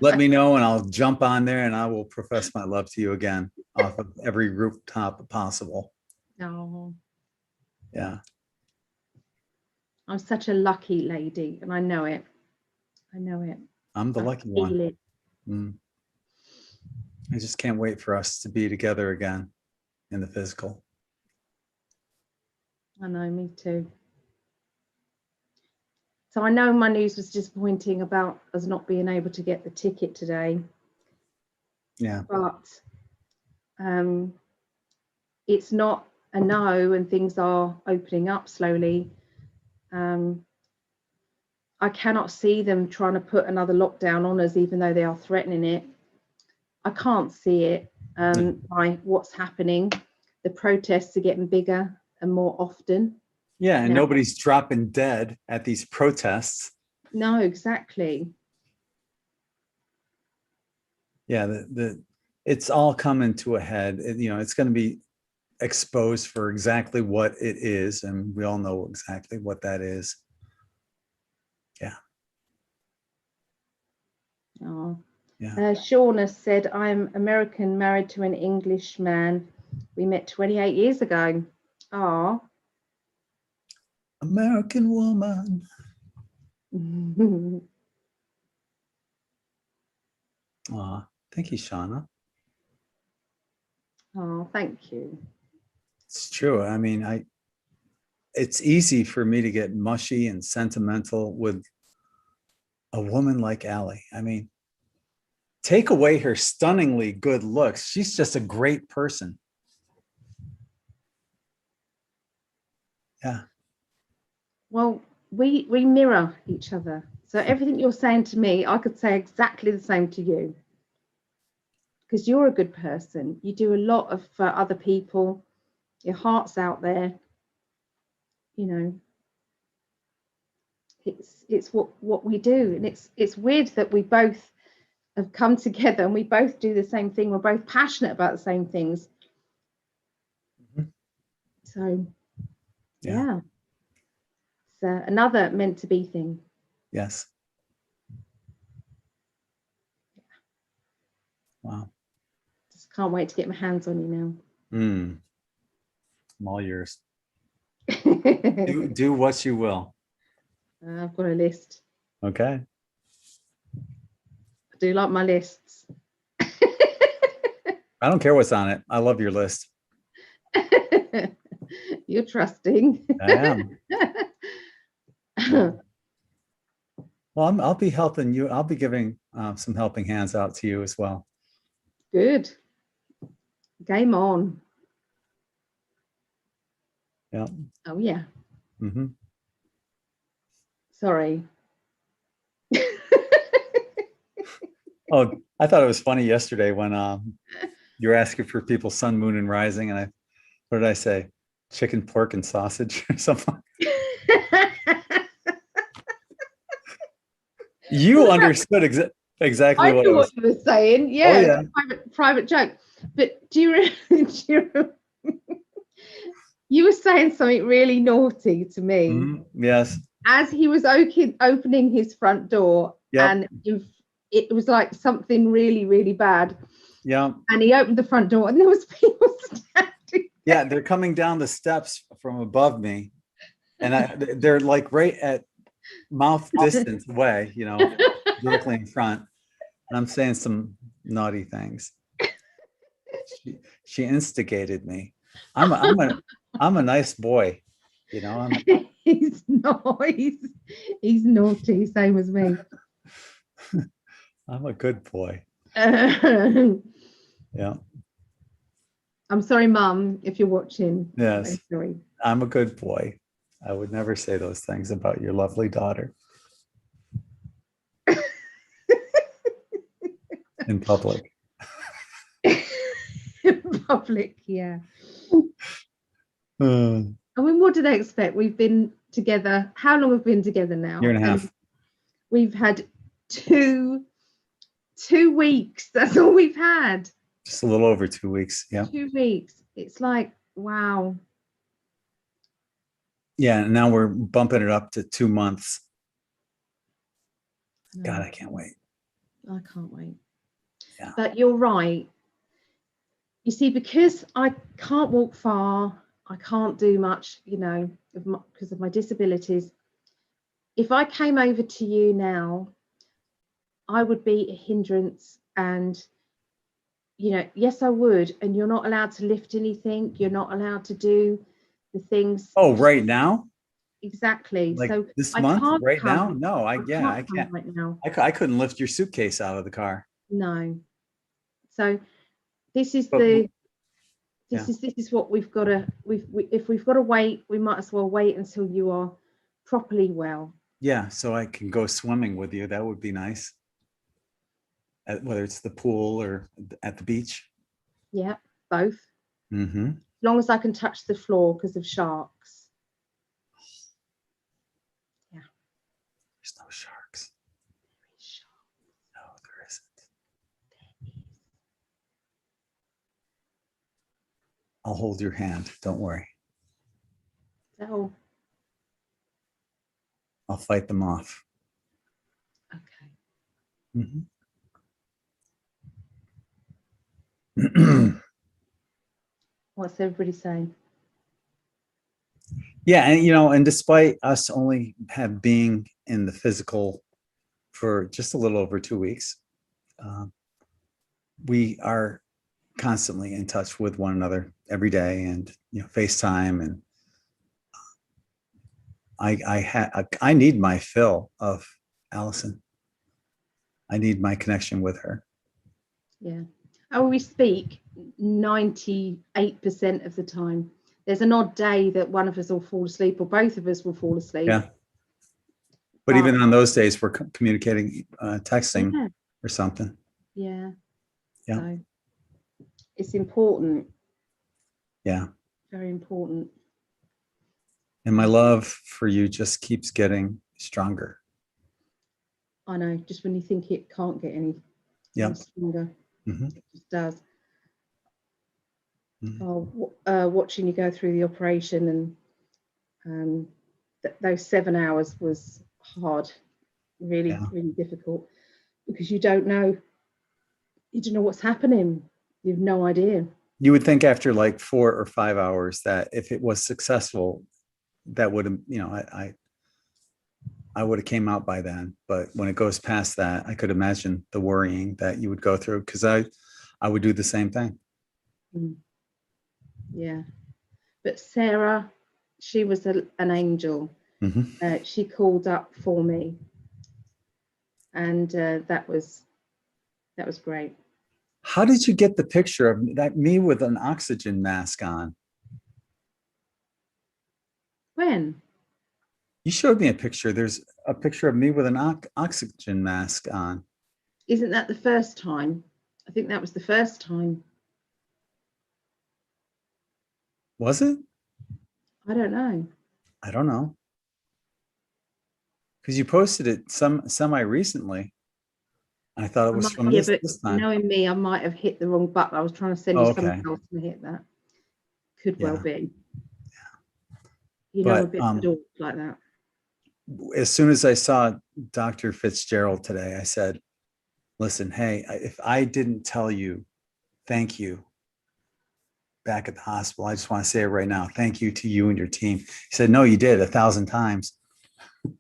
let me know and I'll jump on there and I will profess my love to you again off of every rooftop possible. Oh. Yeah. I'm such a lucky lady, and I know it. I'm the lucky one. I just can't wait for us to be together again in the physical. I know, me too. So I know my news was disappointing about us not being able to get the ticket today. Yeah. But it's not a no, and things are opening up slowly. I cannot see them trying to put another lockdown on us, even though they are threatening it. I can't see it by what's happening. The protests are getting bigger and more often. Yeah, and nobody's dropping dead at these protests. No, exactly. Yeah, it's all coming to a head. You know, it's going to be exposed for exactly what it is, and we all know exactly what that is. Yeah. Oh. Yeah. Shauna said, I'm American, married to an English man. We met 28 years ago. Oh. American woman. Aw, thank you, Shauna. Oh, thank you. It's true. I mean, it's easy for me to get mushy and sentimental with a woman like Ali. I mean, take away her stunningly good looks. She's just a great person. Yeah. Well, we mirror each other. So everything you're saying to me, I could say exactly the same to you. Because you're a good person. You do a lot of for other people. Your heart's out there. You know, it's what we do, and it's weird that we both have come together and we both do the same thing. We're both passionate about the same things. Mhm. So, Yeah. yeah. It's another meant to be thing. Yes. Wow. Just can't wait to get my hands on you I'm all yours. now. Do what you will. I've got a list. Okay. I do like my lists. I don't care what's on it. I love your list. You're trusting. I am. Well, I'll be helping you. I'll be giving some helping hands out to you as well. Good. Game on. Yeah. Oh, yeah. Mm-hmm. Sorry. Oh, I thought it was funny yesterday when you were asking for people's sun, moon, and rising, and what did I say? Chicken, pork, and sausage or something. You understood exactly I what I knew was. what you were saying. Yeah, Oh, yeah. private joke. But do you you were saying something really naughty to me Mhm. Yes. as he was opening his front door, Yep. and it was like something really, really bad. Yeah. And he opened the front door, and there was people standing. Yeah. They're coming down the steps from above me, and they're like right at mouth distance away, you know, directly in front. And I'm saying some naughty things. She instigated me. I'm a nice boy, you know. He's not. He's naughty, same as me. I'm a good boy. I'm Yeah. sorry, Mum, if you're watching. Yes. I'm sorry. I'm a good boy. I would never say those things about your lovely daughter in public. In public, yeah. Uh, I mean, what do they expect? We've been together. How long have we been together now? Year and a half. We've had two weeks. That's all we've had. Just a little over 2 weeks. Yeah. 2 weeks. It's like, wow. Yeah. And now we're bumping it up to 2 months. God, I can't wait. I can't wait. Yeah. But you're right. You see, because I can't walk far, I can't do much, you know, because of my disabilities. If I came over to you now, I would be a hindrance, and you know, yes, I would. And you're not allowed to lift anything. You're not allowed to do the things. Oh, right now? Exactly. Like So this I month? can't Right now? come. No, I I come can't. right now. I couldn't lift your suitcase out of the car. No. So this is But the yeah. this is what we've got to if we've got to wait, we might as well wait until you are properly well. Yeah, so I can go swimming with you. That would be nice. Whether it's the pool or at the beach. Yeah, both. Mm-hmm. As long as I can touch the floor because of sharks. Yeah. There's no sharks. No, there isn't. I'll hold your hand. Don't worry. Oh, I'll fight them off. okay. Mhm. What's everybody saying? Yeah, and and despite us only being in the physical for just a little over 2 weeks, we are constantly in touch with one another every day, and FaceTime, and I need my fill of Allison. I need my connection with her. Yeah. Oh, we speak 98% of the time. There's an odd day that one of us will fall asleep or both of us will fall asleep. Yeah. But even on those days, we're communicating, texting Yeah. or something. Yeah. Yeah. So it's important. Yeah. Very important. And my love for you just keeps getting stronger. I know, just when you think it can't get any stronger, it just does. Watching you go through the operation, and those 7 hours was hard, really, really difficult, because you don't know what's happening. You have no idea. You would think after like 4 or 5 hours that if it was successful, that would have, I would have came out by then. But when it goes past that, I could imagine the worrying that you would go through, because I would do the same thing. Yeah. But Sarah, she was an angel. She called up for me, and that was great. How did you get the picture of me with an oxygen mask on? When? You showed me a picture. There's a picture of me with an oxygen mask on. Isn't that the first time? I think that was the first time. Was it? I don't know. I don't know. Because you posted it semi recently. I thought it was from this time. Knowing me, I might have hit the wrong button. I was trying to send you something else and hit that. Could well be. A bit like that. As soon as I saw Dr. Fitzgerald today, I said, listen, hey, if I didn't tell you, thank you back at the hospital, I just want to say it right now. Thank you to you and your team. He said, no, you did 1,000 times.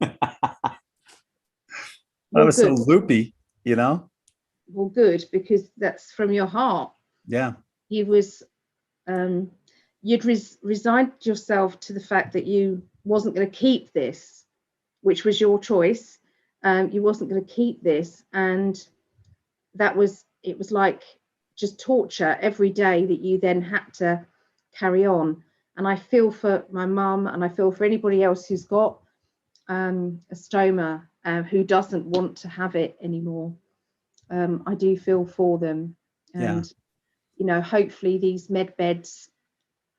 I was so loopy, Well, good, because that's from your heart. Yeah. You was, you'd resigned yourself to the fact that you wasn't going to keep this, which was your choice. You wasn't going to keep this, and it was like just torture every day that you then had to carry on. And I feel for my mum, and I feel for anybody else who's got a stoma, who doesn't want to have it anymore. I do feel for them, and hopefully these med beds,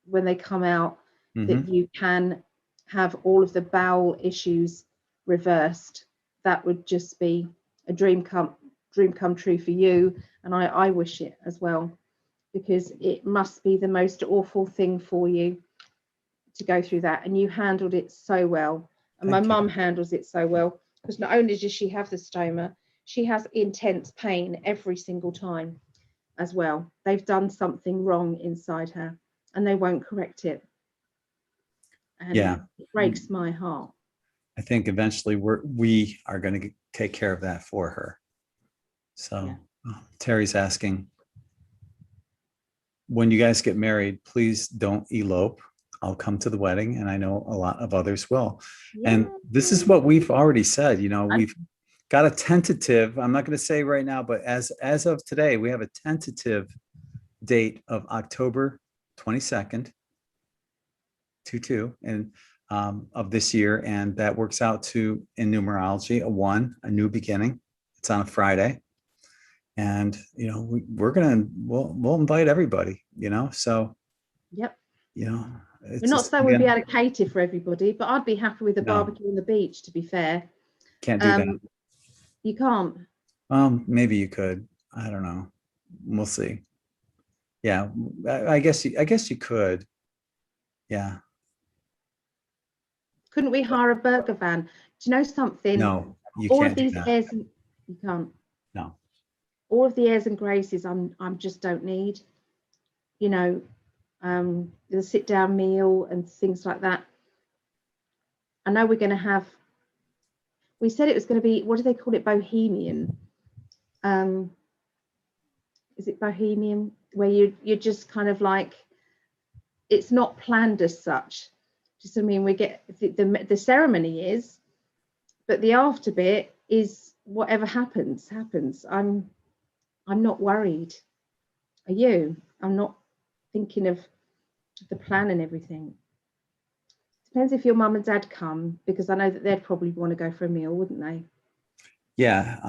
when they come out, that you can have all of the bowel issues reversed. That would just be a dream come true for you, and I wish it as well, because it must be the most awful thing for you to go through that, and you handled it so well. And my mum handles it so well, because not only does she have the stoma, she has intense pain every single time as well. They've done something wrong inside her, and they won't correct it. And it breaks my heart. I think eventually we are going to take care of that for her. So Terry's asking, when you guys get married, please don't elope. I'll come to the wedding, and I know a lot of others will. And this is what we've already said. We've got a tentative, I'm not going to say right now, but as of today, we have a tentative date of October 22nd, 22, and of this year. And that works out to, in numerology, a new beginning. It's on a Friday. And, we'll invite everybody, so. Yep. It's we're not saying we'll be able to cater for everybody, but I'd be happy with a barbecue on the beach, to be fair. Can't do that. You can't. Maybe you could. I don't know. We'll see. Yeah, I guess you could. Yeah. Couldn't we hire a burger van? Do you know something? No, you All of can't do these that. airs, and you can't. No. All of the airs and graces, I'm just don't need. You know, the sit down meal and things like that. I know we're going to have. We said it was going to be. What do they call it? Bohemian. Um, is it bohemian? Where you're just kind of like. It's not planned as such. Just I mean, we get the ceremony is, but the after bit is whatever happens. I'm not worried. Are you? I'm not thinking of the plan and everything. Depends if your mum and dad come, because I know that they'd probably want to go for a meal, wouldn't they? Yeah.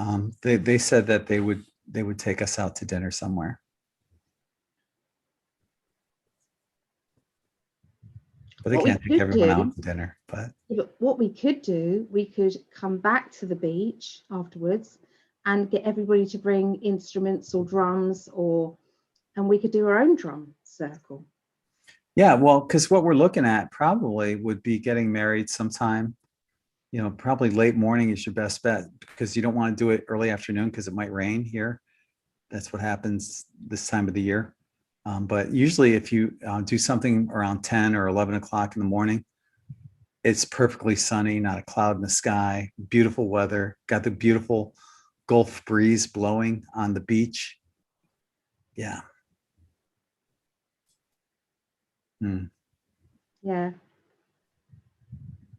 They said that they would take us out to dinner somewhere. But they What we can't take could everyone do, out to dinner. But but what we could do, we could come back to the beach afterwards and get everybody to bring instruments or drums, and we could do our own drum circle. yeah, well, because what we're looking at probably would be getting married sometime, probably late morning is your best bet, because you don't want to do it early afternoon because it might rain here. That's what happens this time of the year. But usually if you do something around 10 or 11 o'clock in the morning, it's perfectly sunny, not a cloud in the sky, beautiful weather, got the beautiful Gulf breeze blowing on the beach. Yeah. Yeah.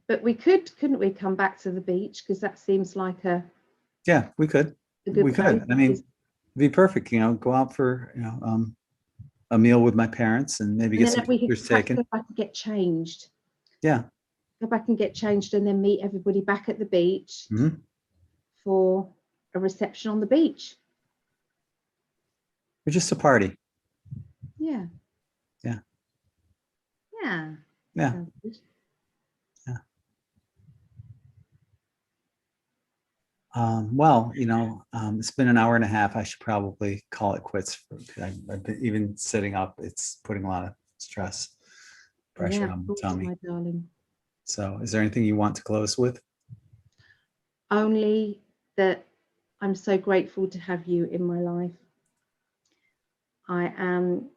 But we couldn't we come back to the beach, because that seems like Yeah, we could. a good We place. could. I mean, it'd be perfect, go out for, a meal with my parents and maybe And get some then we could pictures perhaps taken. go back and get changed. Yeah. Go back and get changed, and then meet everybody back at the beach Mhm. for a reception on the beach. Or just a party. Yeah. Yeah. Yeah. Yeah. Sounds good. Well, it's been an hour and a half. I should probably call it quits. I've been even sitting up. It's putting a lot of stress, pressure Yeah, on of my course, tummy. my darling. So is there anything you want to close with? Only that I'm so grateful to have you in my life. I am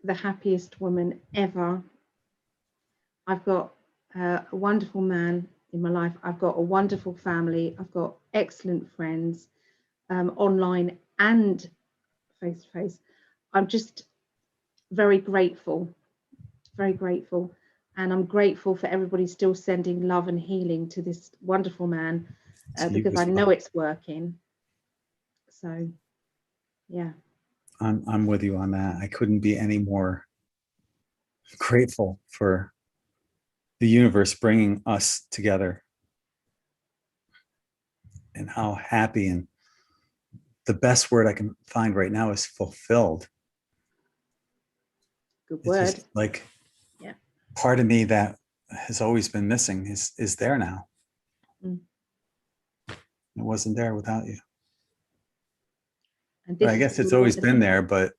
the happiest woman ever. I've got a wonderful man in my life. I've got a wonderful family. I've got excellent friends, online and face to face. I'm just very grateful, very grateful. And I'm grateful for everybody still sending love and healing to this wonderful man, To you because as I know well. it's working. So, yeah. I'm with you on that. I couldn't be any more grateful for the universe bringing us together, and how happy, and the best word I can find right now is fulfilled. Good It's word. just like, Yeah. part of me that has always been missing is there now. Mm. It wasn't there without you. And But this I is guess it's more always than been there, but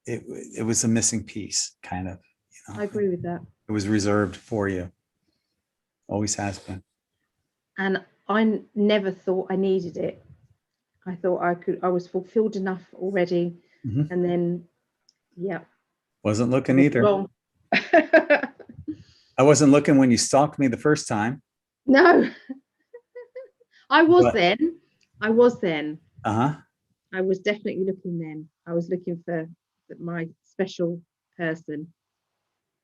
it was a missing piece, kind of. I agree with that. It was reserved for you. Always has been. And I never thought I needed it. I thought I was fulfilled enough already. Mhm. And then, yeah, Wasn't I looking was either. wrong. I wasn't looking when you stalked me the first time. No, I was But then. I was then. uh-huh. I was definitely looking then. I was looking for my special person.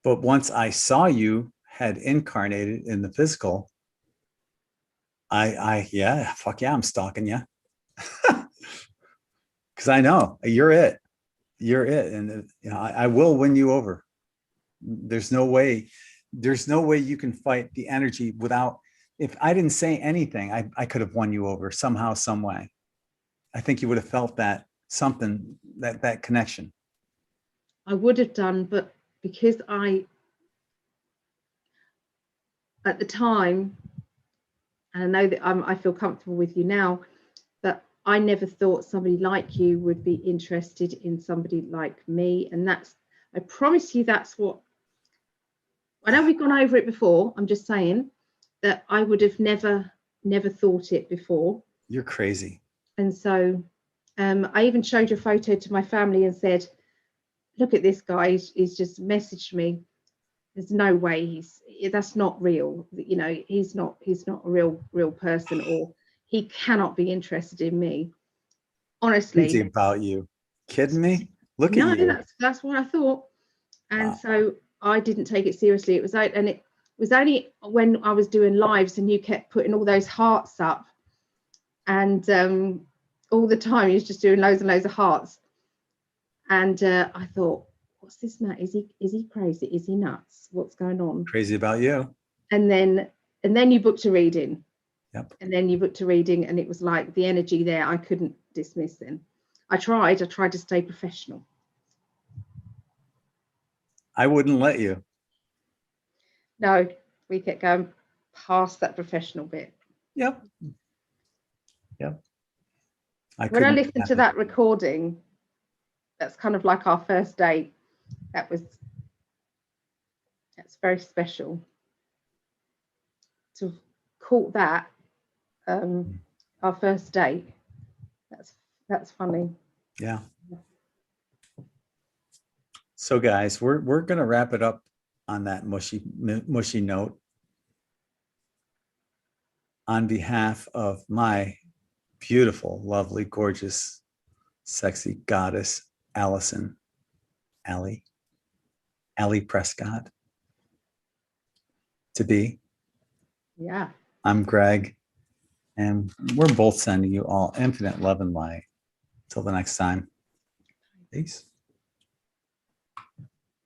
But once I saw you had incarnated in the physical, yeah, fuck yeah, I'm stalking you. Because I know you're it. You're it. And I will win you over. There's no way you can fight the energy without, if I didn't say anything, I could have won you over somehow, some way. I think you would have felt that something, that connection. I would have done, but because at the time, and I know that I feel comfortable with you now, but I never thought somebody like you would be interested in somebody like me. And that's, I promise you, that's what, I know we've gone over it before. I'm just saying that I would have never thought it before. You're crazy. And so I even showed your photo to my family and said, look at this guy, he's just messaged me. There's no way that's not real. You know, he's not a real person, or he cannot be interested in me. Honestly. Crazy about you. Kidding me? Look No, at you. that's what I thought. And Wow. so I didn't take it seriously. It was only when I was doing lives and you kept putting all those hearts up, and all the time he was just doing loads and loads of hearts. And I thought, what's this man? Is he crazy? Is he nuts? What's going on? Crazy about you. And then you booked a reading. Yep. And then you booked a reading, and it was like the energy there I couldn't dismiss. Then I tried to stay professional. I wouldn't let you. No, we kept going past that professional bit. Yep. When I listened to that recording, that's kind of like our first date. That's very special to have caught that our first date. That's funny. Yeah. So guys, we're gonna wrap it up on that mushy note. On behalf of my beautiful, lovely, gorgeous, sexy goddess, Allison, Ali Prescott, to be. Yeah. I'm Greg, and we're both sending you all infinite love and light. Till the next time. Peace.